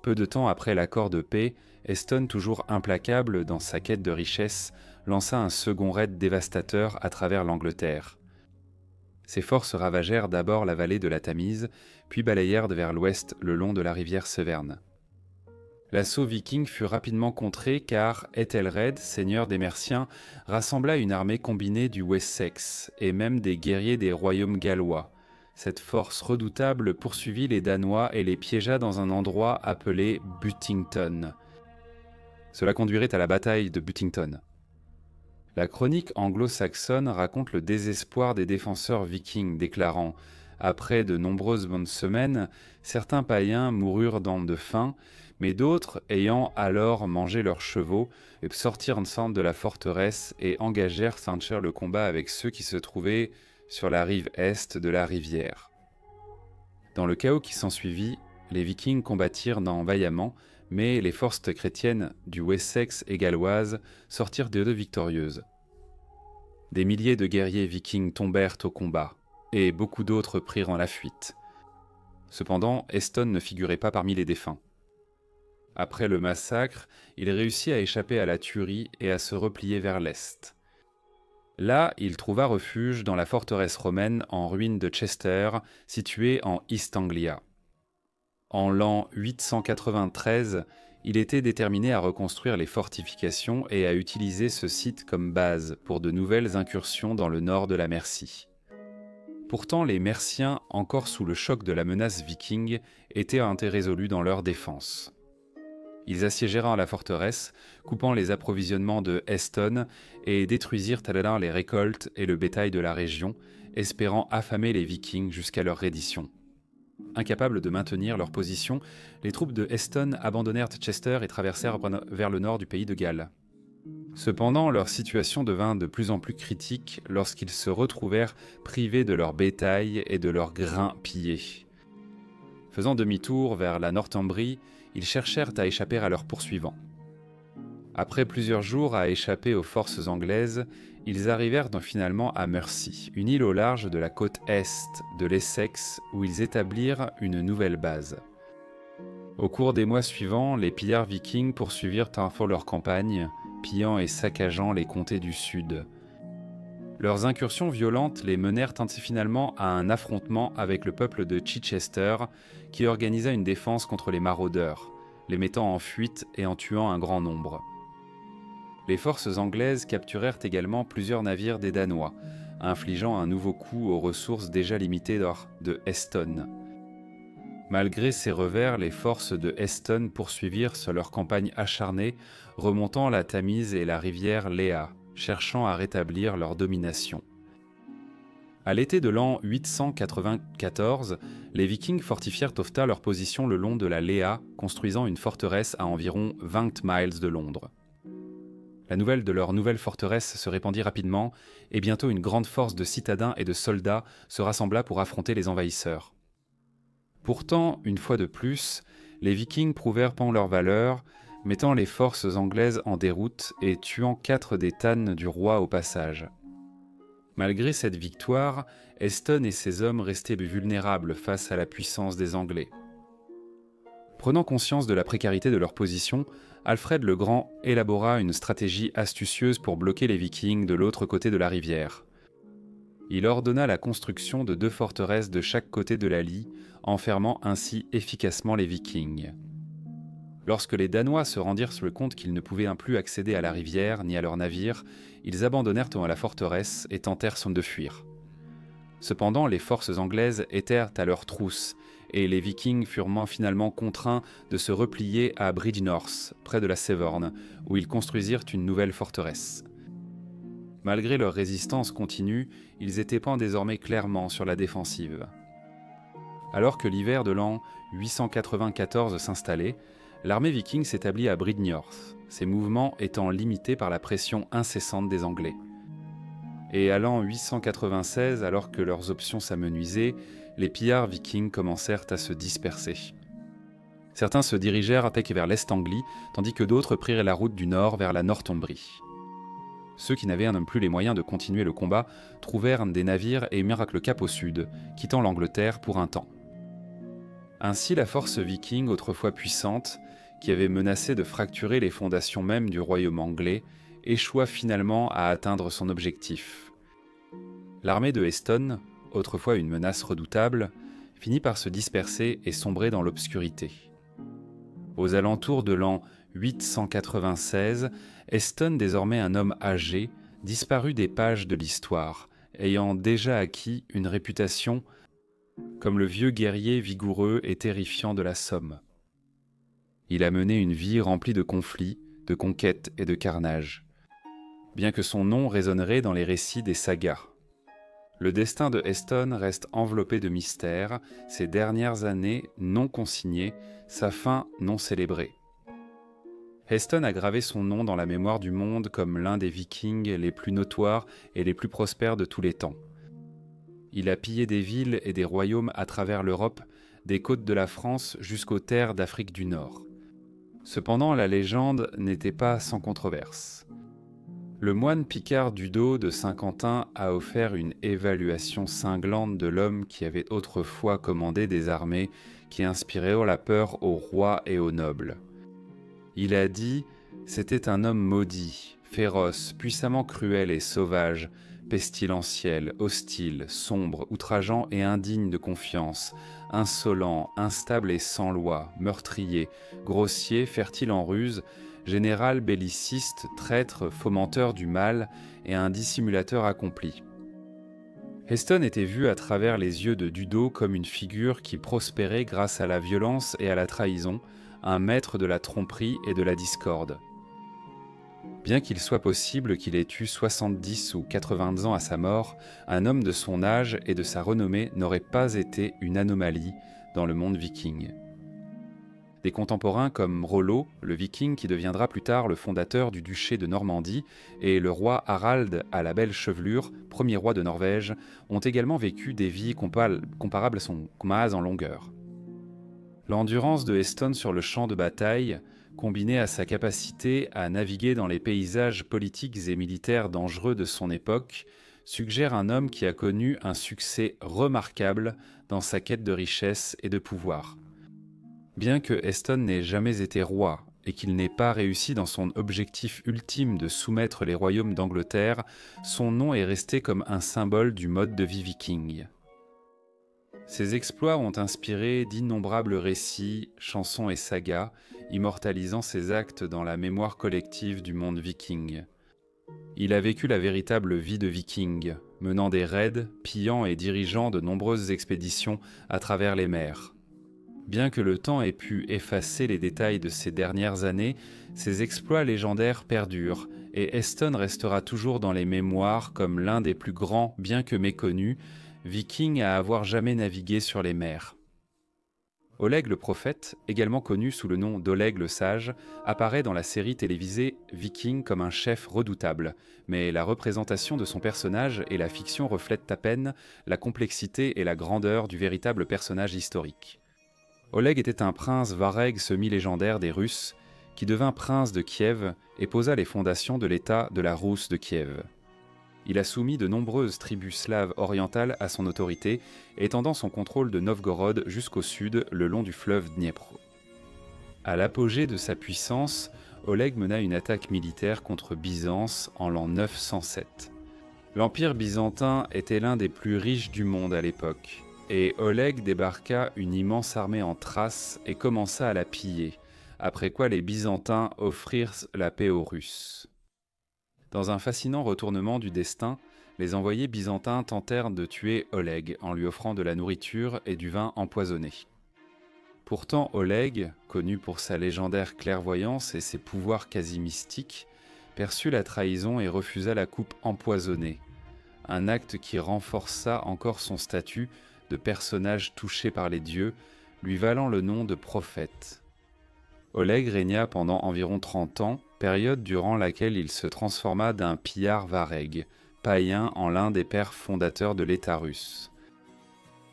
Peu de temps après l'accord de paix, Eston, toujours implacable dans sa quête de richesse, lança un second raid dévastateur à travers l'Angleterre. Ses forces ravagèrent d'abord la vallée de la Tamise, puis balayèrent vers l'ouest le long de la rivière Severn. L'assaut viking fut rapidement contré car Ethelred, seigneur des Merciens, rassembla une armée combinée du Wessex et même des guerriers des royaumes gallois. Cette force redoutable poursuivit les Danois et les piégea dans un endroit appelé Buttington. Cela conduirait à la bataille de Buttington. La chronique anglo-saxonne raconte le désespoir des défenseurs vikings, déclarant « Après de nombreuses bonnes semaines, certains païens moururent de faim, mais d'autres, ayant alors mangé leurs chevaux, sortirent ensemble de la forteresse et engagèrent le combat avec ceux qui se trouvaient sur la rive est de la rivière. » Dans le chaos qui s'ensuivit, les Vikings combattirent vaillamment, mais les forces chrétiennes du Wessex et galloises sortirent des deux victorieuses. Des milliers de guerriers vikings tombèrent au combat, et beaucoup d'autres prirent la fuite. Cependant, Eston ne figurait pas parmi les défunts. Après le massacre, il réussit à échapper à la tuerie et à se replier vers l'est. Là, il trouva refuge dans la forteresse romaine en ruine de Chester, située en East Anglia. En l'an 893, il était déterminé à reconstruire les fortifications et à utiliser ce site comme base pour de nouvelles incursions dans le nord de la Mercie. Pourtant, les Merciens, encore sous le choc de la menace viking, étaient résolus dans leur défense. Ils assiégèrent la forteresse, coupant les approvisionnements de Eston et détruisirent alors les récoltes et le bétail de la région, espérant affamer les Vikings jusqu'à leur reddition. Incapables de maintenir leur position, les troupes de Eston abandonnèrent Chester et traversèrent vers le nord du pays de Galles. Cependant, leur situation devint de plus en plus critique lorsqu'ils se retrouvèrent privés de leur bétail et de leurs grains pillés. Faisant demi-tour vers la Northumbrie, ils cherchèrent à échapper à leurs poursuivants. Après plusieurs jours à échapper aux forces anglaises, ils arrivèrent finalement à Mersey, une île au large de la côte est de l'Essex où ils établirent une nouvelle base. Au cours des mois suivants, les pillards vikings poursuivirent leur campagne, pillant et saccageant les comtés du sud. Leurs incursions violentes les menèrent finalement à un affrontement avec le peuple de Chichester, qui organisa une défense contre les maraudeurs, les mettant en fuite et en tuant un grand nombre. Les forces anglaises capturèrent également plusieurs navires des Danois, infligeant un nouveau coup aux ressources déjà limitées de Eston. Malgré ces revers, les forces de Eston poursuivirent sur leur campagne acharnée, remontant la Tamise et la rivière Léa, cherchant à rétablir leur domination. À l'été de l'an 894, les Vikings fortifièrent leur position le long de la Léa, construisant une forteresse à environ 20 miles de Londres. La nouvelle de leur nouvelle forteresse se répandit rapidement, et bientôt une grande force de citadins et de soldats se rassembla pour affronter les envahisseurs. Pourtant, une fois de plus, les Vikings prouvèrent leur valeur, mettant les forces anglaises en déroute et tuant 4 des tannes du roi au passage. Malgré cette victoire, Eston et ses hommes restaient vulnérables face à la puissance des Anglais. Prenant conscience de la précarité de leur position, Alfred le Grand élabora une stratégie astucieuse pour bloquer les Vikings de l'autre côté de la rivière. Il ordonna la construction de 2 forteresses de chaque côté de la Lie, enfermant ainsi efficacement les Vikings. Lorsque les Danois se rendirent sur le compte qu'ils ne pouvaient plus accéder à la rivière ni à leurs navires, ils abandonnèrent la forteresse et tentèrent de fuir. Cependant, les forces anglaises étaient à leur trousse, et les Vikings furent finalement contraints de se replier à Bridgnorth, près de la Severn, où ils construisirent une nouvelle forteresse. Malgré leur résistance continue, ils étaient peints désormais clairement sur la défensive. Alors que l'hiver de l'an 894 s'installait, l'armée viking s'établit à Bryndnorth, ses mouvements étant limités par la pression incessante des Anglais. Et à l'an 896, alors que leurs options s'amenuisaient, les pillards vikings commencèrent à se disperser. Certains se dirigèrent vers l'Est-Anglie, tandis que d'autres prirent la route du nord vers la Northumbrie. Ceux qui n'avaient même plus les moyens de continuer le combat trouvèrent des navires et mirent le cap au sud, quittant l'Angleterre pour un temps. Ainsi, la force viking, autrefois puissante, qui avait menacé de fracturer les fondations mêmes du royaume anglais, échoua finalement à atteindre son objectif. L'armée de Haston, autrefois une menace redoutable, finit par se disperser et sombrer dans l'obscurité. Aux alentours de l'an 896, Haston, désormais un homme âgé, disparut des pages de l'histoire, ayant déjà acquis une réputation comme le vieux guerrier vigoureux et terrifiant de la Somme. Il a mené une vie remplie de conflits, de conquêtes et de carnage, bien que son nom résonnerait dans les récits des sagas. Le destin de Haston reste enveloppé de mystères, ses dernières années non consignées, sa fin non célébrée. Haston a gravé son nom dans la mémoire du monde comme l'un des Vikings les plus notoires et les plus prospères de tous les temps. Il a pillé des villes et des royaumes à travers l'Europe, des côtes de la France jusqu'aux terres d'Afrique du Nord. Cependant, la légende n'était pas sans controverse. Le moine Picard Dudo de Saint-Quentin a offert une évaluation cinglante de l'homme qui avait autrefois commandé des armées qui inspiraient la peur aux rois et aux nobles. Il a dit « C'était un homme maudit, féroce, puissamment cruel et sauvage, pestilentiel, hostile, sombre, outrageant et indigne de confiance, insolent, instable et sans loi, meurtrier, grossier, fertile en ruse, général belliciste, traître, fomenteur du mal et un dissimulateur accompli. » Haston était vu à travers les yeux de Dudo comme une figure qui prospérait grâce à la violence et à la trahison, un maître de la tromperie et de la discorde. Bien qu'il soit possible qu'il ait eu 70 ou 80 ans à sa mort, un homme de son âge et de sa renommée n'aurait pas été une anomalie dans le monde viking. Des contemporains comme Rollo, le viking qui deviendra plus tard le fondateur du duché de Normandie, et le roi Harald à la belle chevelure, premier roi de Norvège, ont également vécu des vies comparables à son Maz en longueur. L'endurance de Haston sur le champ de bataille, combinée à sa capacité à naviguer dans les paysages politiques et militaires dangereux de son époque, suggère un homme qui a connu un succès remarquable dans sa quête de richesse et de pouvoir. Bien que Haston n'ait jamais été roi et qu'il n'ait pas réussi dans son objectif ultime de soumettre les royaumes d'Angleterre, son nom est resté comme un symbole du mode de vie viking. Ses exploits ont inspiré d'innombrables récits, chansons et sagas, immortalisant ses actes dans la mémoire collective du monde viking. Il a vécu la véritable vie de viking, menant des raids, pillant et dirigeant de nombreuses expéditions à travers les mers. Bien que le temps ait pu effacer les détails de ces dernières années, ses exploits légendaires perdurent, et Haston restera toujours dans les mémoires comme l'un des plus grands, bien que méconnus, vikings à avoir jamais navigué sur les mers. Oleg le prophète, également connu sous le nom d'Oleg le sage, apparaît dans la série télévisée Viking comme un chef redoutable, mais la représentation de son personnage et la fiction reflètent à peine la complexité et la grandeur du véritable personnage historique. Oleg était un prince vareg semi-légendaire des Russes, qui devint prince de Kiev et posa les fondations de l'état de la Rousse de Kiev. Il a soumis de nombreuses tribus slaves orientales à son autorité, étendant son contrôle de Novgorod jusqu'au sud, le long du fleuve Dniepr. À l'apogée de sa puissance, Oleg mena une attaque militaire contre Byzance en l'an 907. L'Empire byzantin était l'un des plus riches du monde à l'époque, et Oleg débarqua une immense armée en Thrace et commença à la piller, après quoi les Byzantins offrirent la paix aux Russes. Dans un fascinant retournement du destin, les envoyés byzantins tentèrent de tuer Oleg en lui offrant de la nourriture et du vin empoisonné. Pourtant Oleg, connu pour sa légendaire clairvoyance et ses pouvoirs quasi mystiques, perçut la trahison et refusa la coupe empoisonnée, un acte qui renforça encore son statut de personnage touché par les dieux, lui valant le nom de prophète. Oleg régna pendant environ 30 ans, période durant laquelle il se transforma d'un pillard vareg, païen, en l'un des pères fondateurs de l'État russe.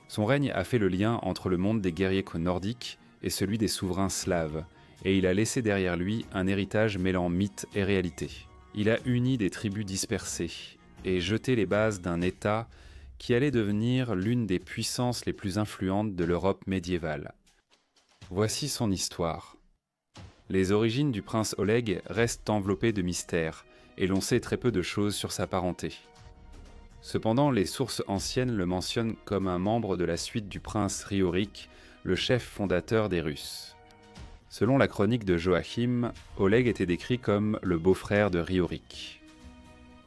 Son règne a fait le lien entre le monde des guerriers nordiques et celui des souverains slaves, et il a laissé derrière lui un héritage mêlant mythe et réalité. Il a uni des tribus dispersées et jeté les bases d'un État qui allait devenir l'une des puissances les plus influentes de l'Europe médiévale. Voici son histoire. Les origines du prince Oleg restent enveloppées de mystères, et l'on sait très peu de choses sur sa parenté. Cependant, les sources anciennes le mentionnent comme un membre de la suite du prince Riorik, le chef fondateur des Russes. Selon la chronique de Joachim, Oleg était décrit comme le beau-frère de Riorik.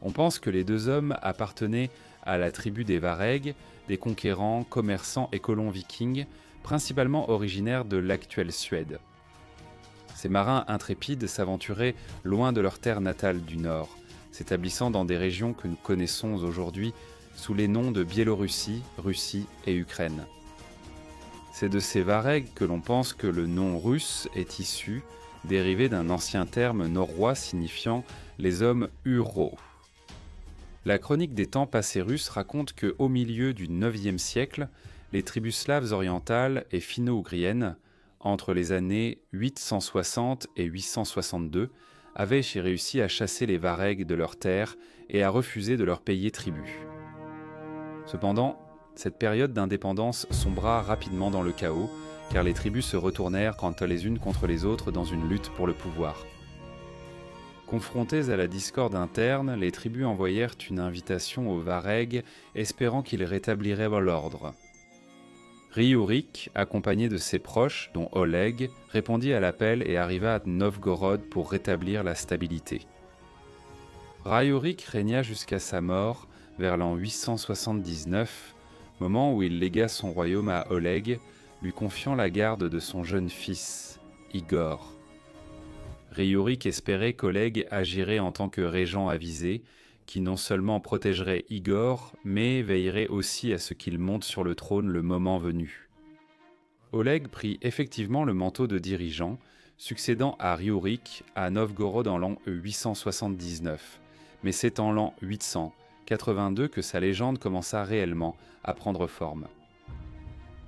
On pense que les deux hommes appartenaient à la tribu des Varegs, des conquérants, commerçants et colons vikings, principalement originaires de l'actuelle Suède. Ces marins intrépides s'aventuraient loin de leur terre natale du Nord, s'établissant dans des régions que nous connaissons aujourd'hui sous les noms de Biélorussie, Russie et Ukraine. C'est de ces Varegs que l'on pense que le nom russe est issu, dérivé d'un ancien terme norrois signifiant les hommes uraux. La chronique des temps passés russes raconte qu'au milieu du IXe siècle, les tribus slaves orientales et finno-ougriennes, entre les années 860 et 862, avaient réussi à chasser les Varegs de leurs terres et à refuser de leur payer tribut. Cependant, cette période d'indépendance sombra rapidement dans le chaos, car les tribus se retournèrent les unes contre les autres dans une lutte pour le pouvoir. Confrontées à la discorde interne, les tribus envoyèrent une invitation aux Varegs, espérant qu'ils rétabliraient l'ordre. Riorik, accompagné de ses proches, dont Oleg, répondit à l'appel et arriva à Novgorod pour rétablir la stabilité. Riorik régna jusqu'à sa mort, vers l'an 879, moment où il légua son royaume à Oleg, lui confiant la garde de son jeune fils, Igor. Riorik espérait qu'Oleg agirait en tant que régent avisé, qui non seulement protégerait Igor, mais veillerait aussi à ce qu'il monte sur le trône le moment venu. Oleg prit effectivement le manteau de dirigeant, succédant à Riorik à Novgorod en l'an 879, mais c'est en l'an 882 que sa légende commença réellement à prendre forme.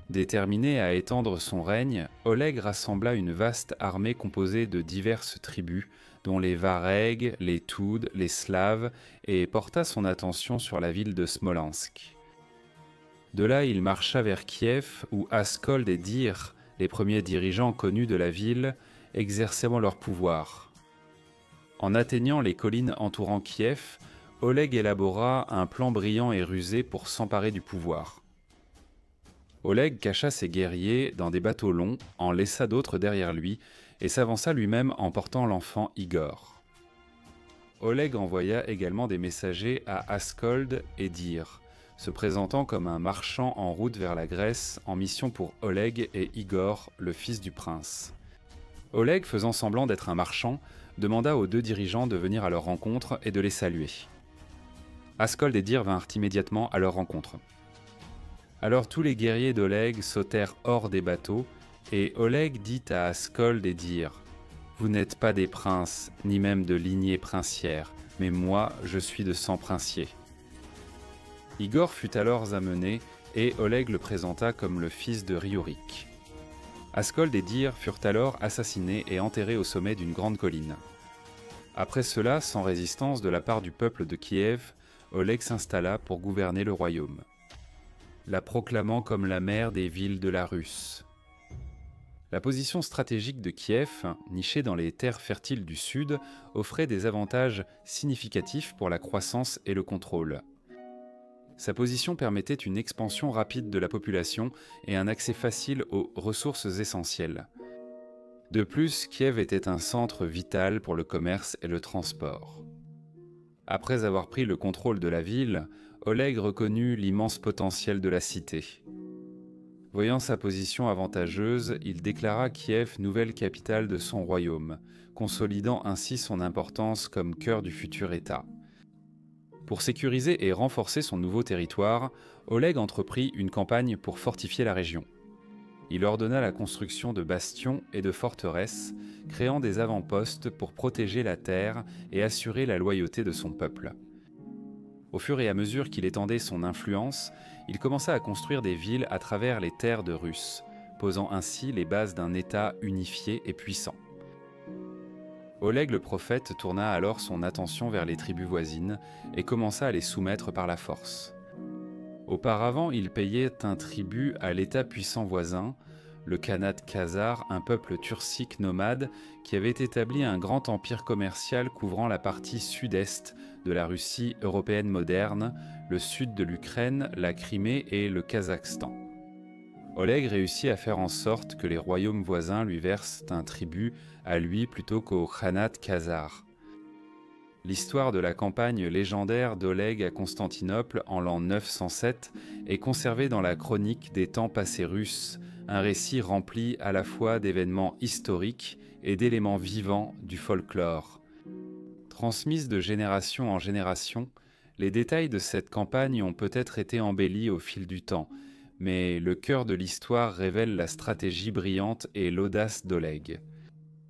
Déterminé à étendre son règne, Oleg rassembla une vaste armée composée de diverses tribus, dont les Varegs, les Toudes, les Slaves, et porta son attention sur la ville de Smolensk. De là, il marcha vers Kiev, où Askold et Dir, les premiers dirigeants connus de la ville, exerçaient leur pouvoir. En atteignant les collines entourant Kiev, Oleg élabora un plan brillant et rusé pour s'emparer du pouvoir. Oleg cacha ses guerriers dans des bateaux longs, en laissa d'autres derrière lui, et s'avança lui-même en portant l'enfant Igor. Oleg envoya également des messagers à Askold et Dir, se présentant comme un marchand en route vers la Grèce en mission pour Oleg et Igor, le fils du prince. Oleg, faisant semblant d'être un marchand, demanda aux deux dirigeants de venir à leur rencontre et de les saluer. Askold et Dir vinrent immédiatement à leur rencontre. Alors tous les guerriers d'Oleg sautèrent hors des bateaux, et Oleg dit à Askold et Dir : « Vous n'êtes pas des princes, ni même de lignée princière, mais moi, je suis de sang princier. » Igor fut alors amené, et Oleg le présenta comme le fils de Riorik. Askold et Dir furent alors assassinés et enterrés au sommet d'une grande colline. Après cela, sans résistance de la part du peuple de Kiev, Oleg s'installa pour gouverner le royaume, la proclamant comme la mère des villes de la Russe. La position stratégique de Kiev, nichée dans les terres fertiles du sud, offrait des avantages significatifs pour la croissance et le contrôle. Sa position permettait une expansion rapide de la population et un accès facile aux ressources essentielles. De plus, Kiev était un centre vital pour le commerce et le transport. Après avoir pris le contrôle de la ville, Oleg reconnut l'immense potentiel de la cité. Voyant sa position avantageuse, il déclara Kiev nouvelle capitale de son royaume, consolidant ainsi son importance comme cœur du futur État. Pour sécuriser et renforcer son nouveau territoire, Oleg entreprit une campagne pour fortifier la région. Il ordonna la construction de bastions et de forteresses, créant des avant-postes pour protéger la terre et assurer la loyauté de son peuple. Au fur et à mesure qu'il étendait son influence, il commença à construire des villes à travers les terres de Russes, posant ainsi les bases d'un État unifié et puissant. Oleg le prophète tourna alors son attention vers les tribus voisines et commença à les soumettre par la force. Auparavant, il payait un tribut à l'État puissant voisin, le Khanat khazar, un peuple turcique nomade qui avait établi un grand empire commercial couvrant la partie sud-est de la Russie européenne moderne, le sud de l'Ukraine, la Crimée et le Kazakhstan. Oleg réussit à faire en sorte que les royaumes voisins lui versent un tribut à lui plutôt qu'au Khanat khazar. L'histoire de la campagne légendaire d'Oleg à Constantinople en l'an 907 est conservée dans la chronique des temps passés russes, un récit rempli à la fois d'événements historiques et d'éléments vivants du folklore. Transmise de génération en génération, les détails de cette campagne ont peut-être été embellis au fil du temps, mais le cœur de l'histoire révèle la stratégie brillante et l'audace d'Oleg.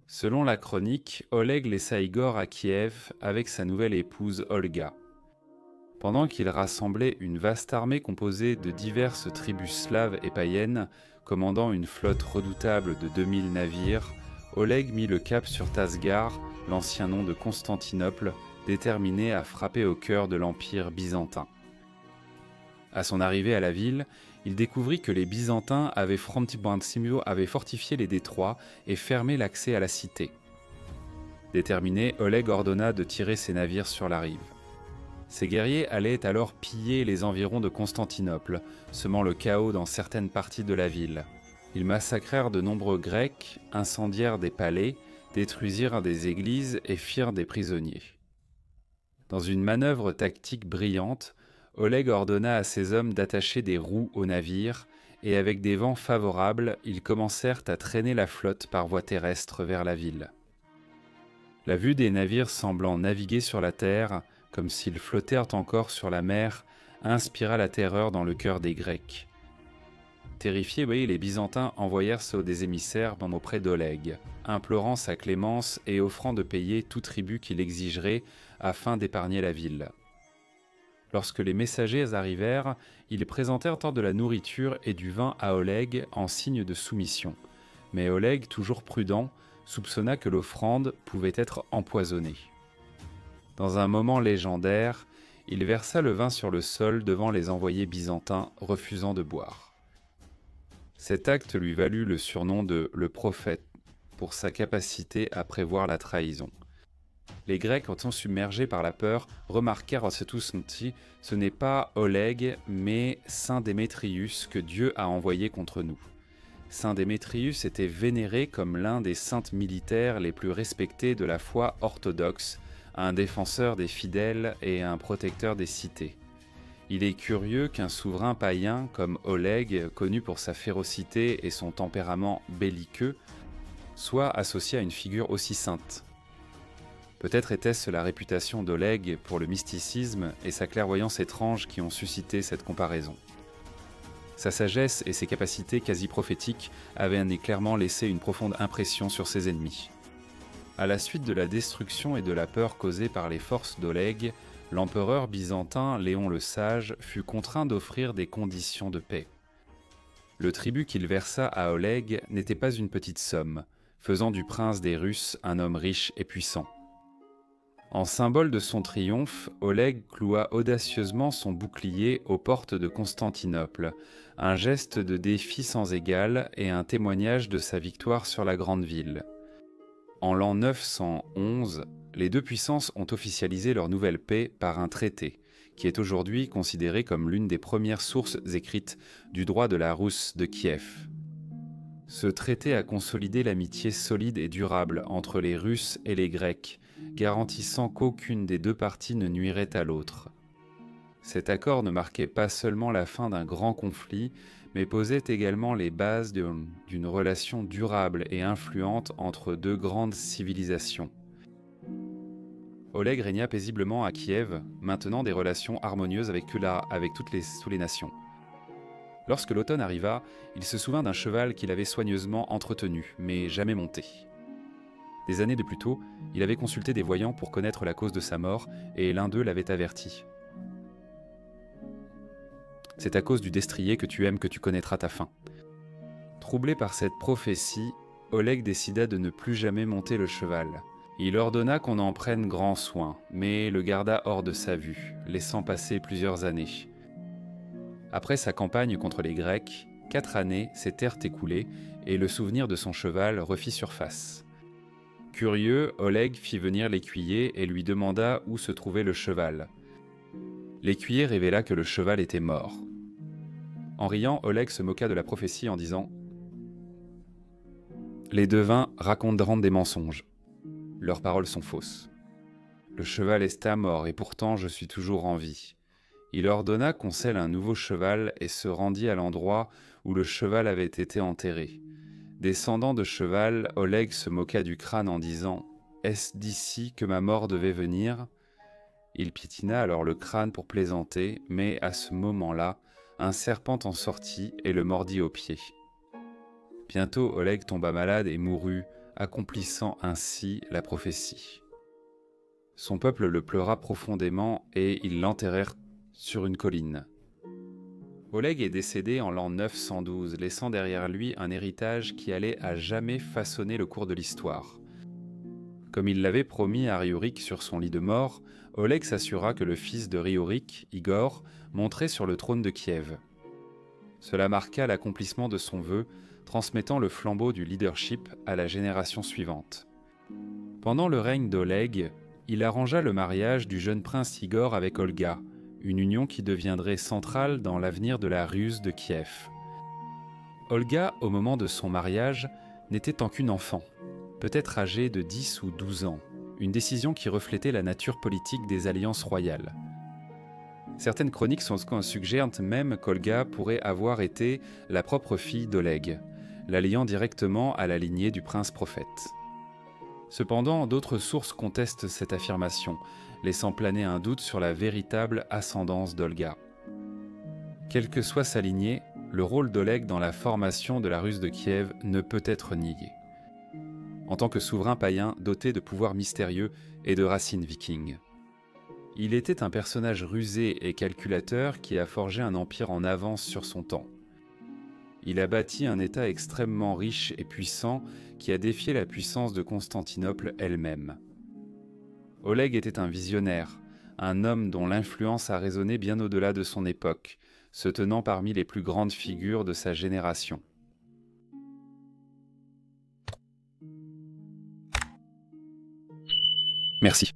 Selon la chronique, Oleg laissa Igor à Kiev avec sa nouvelle épouse Olga. Pendant qu'il rassemblait une vaste armée composée de diverses tribus slaves et païennes, commandant une flotte redoutable de 2000 navires, Oleg mit le cap sur Tasgar, l'ancien nom de Constantinople, déterminé à frapper au cœur de l'Empire byzantin. À son arrivée à la ville, il découvrit que les Byzantins avaient fortifié les détroits et fermé l'accès à la cité. Déterminé, Oleg ordonna de tirer ses navires sur la rive. Ses guerriers allaient alors piller les environs de Constantinople, semant le chaos dans certaines parties de la ville. Ils massacrèrent de nombreux Grecs, incendièrent des palais, détruisirent des églises et firent des prisonniers. Dans une manœuvre tactique brillante, Oleg ordonna à ses hommes d'attacher des roues aux navires, et avec des vents favorables, ils commencèrent à traîner la flotte par voie terrestre vers la ville. La vue des navires semblant naviguer sur la terre, comme s'ils flottèrent encore sur la mer, inspira la terreur dans le cœur des Grecs. Terrifiés, les Byzantins envoyèrent des émissaires auprès d'Oleg, implorant sa clémence et offrant de payer tout tribut qu'il exigerait afin d'épargner la ville. Lorsque les messagers arrivèrent, ils présentèrent de la nourriture et du vin à Oleg en signe de soumission. Mais Oleg, toujours prudent, soupçonna que l'offrande pouvait être empoisonnée. Dans un moment légendaire, il versa le vin sur le sol devant les envoyés byzantins, refusant de boire. Cet acte lui valut le surnom de « le prophète » pour sa capacité à prévoir la trahison. Les Grecs, étant submergés par la peur, remarquèrent ce n'est pas Oleg, mais Saint Démétrius que Dieu a envoyé contre nous. Saint Démétrius était vénéré comme l'un des saints militaires les plus respectés de la foi orthodoxe, un défenseur des fidèles et un protecteur des cités. Il est curieux qu'un souverain païen comme Oleg, connu pour sa férocité et son tempérament belliqueux, soit associé à une figure aussi sainte. Peut-être était-ce la réputation d'Oleg pour le mysticisme et sa clairvoyance étrange qui ont suscité cette comparaison. Sa sagesse et ses capacités quasi prophétiques avaient clairement laissé une profonde impression sur ses ennemis. À la suite de la destruction et de la peur causée par les forces d'Oleg, l'empereur byzantin Léon le Sage fut contraint d'offrir des conditions de paix. Le tribut qu'il versa à Oleg n'était pas une petite somme, faisant du prince des Russes un homme riche et puissant. En symbole de son triomphe, Oleg cloua audacieusement son bouclier aux portes de Constantinople, un geste de défi sans égal et un témoignage de sa victoire sur la grande ville. En l'an 911, les deux puissances ont officialisé leur nouvelle paix par un traité, qui est aujourd'hui considéré comme l'une des premières sources écrites du droit de la Rus de Kiev. Ce traité a consolidé l'amitié solide et durable entre les Russes et les Grecs, garantissant qu'aucune des deux parties ne nuirait à l'autre. Cet accord ne marquait pas seulement la fin d'un grand conflit, mais posait également les bases d'une relation durable et influente entre deux grandes civilisations. Oleg régna paisiblement à Kiev, maintenant des relations harmonieuses avec toutes les nations. Lorsque l'automne arriva, il se souvint d'un cheval qu'il avait soigneusement entretenu, mais jamais monté. Des années de plus tôt, il avait consulté des voyants pour connaître la cause de sa mort, et l'un d'eux l'avait averti. « C'est à cause du destrier que tu aimes que tu connaîtras ta fin. » Troublé par cette prophétie, Oleg décida de ne plus jamais monter le cheval. Il ordonna qu'on en prenne grand soin, mais le garda hors de sa vue, laissant passer plusieurs années. Après sa campagne contre les Grecs, 4 années s'étaient écoulées et le souvenir de son cheval refit surface. Curieux, Oleg fit venir l'écuyer et lui demanda où se trouvait le cheval. L'écuyer révéla que le cheval était mort. En riant, Oleg se moqua de la prophétie en disant « Les devins raconteront des mensonges. Leurs paroles sont fausses. Le cheval est mort et pourtant je suis toujours en vie. » Il ordonna qu'on selle un nouveau cheval et se rendit à l'endroit où le cheval avait été enterré. Descendant de cheval, Oleg se moqua du crâne en disant « Est-ce d'ici que ma mort devait venir ?» Il piétina alors le crâne pour plaisanter, mais à ce moment-là, un serpent en sortit et le mordit au pied. Bientôt, Oleg tomba malade et mourut, accomplissant ainsi la prophétie. Son peuple le pleura profondément et ils l'enterrèrent sur une colline. Oleg est décédé en l'an 912, laissant derrière lui un héritage qui allait à jamais façonner le cours de l'histoire. Comme il l'avait promis à Riorik sur son lit de mort, Oleg s'assura que le fils de Riorik, Igor, monterait sur le trône de Kiev. Cela marqua l'accomplissement de son vœu, transmettant le flambeau du leadership à la génération suivante. Pendant le règne d'Oleg, il arrangea le mariage du jeune prince Igor avec Olga, une union qui deviendrait centrale dans l'avenir de la Ruse de Kiev. Olga, au moment de son mariage, n'était tant qu'une enfant, peut-être âgée de 10 ou 12 ans, une décision qui reflétait la nature politique des alliances royales. Certaines chroniques suggèrent même qu'Olga pourrait avoir été la propre fille d'Oleg, la liant directement à la lignée du prince prophète. Cependant, d'autres sources contestent cette affirmation, laissant planer un doute sur la véritable ascendance d'Olga. Quelle que soit sa lignée, le rôle d'Oleg dans la formation de la Ruse de Kiev ne peut être nié. En tant que souverain païen doté de pouvoirs mystérieux et de racines vikings. Il était un personnage rusé et calculateur qui a forgé un empire en avance sur son temps. Il a bâti un État extrêmement riche et puissant qui a défié la puissance de Constantinople elle-même. Oleg était un visionnaire, un homme dont l'influence a résonné bien au-delà de son époque, se tenant parmi les plus grandes figures de sa génération. Merci.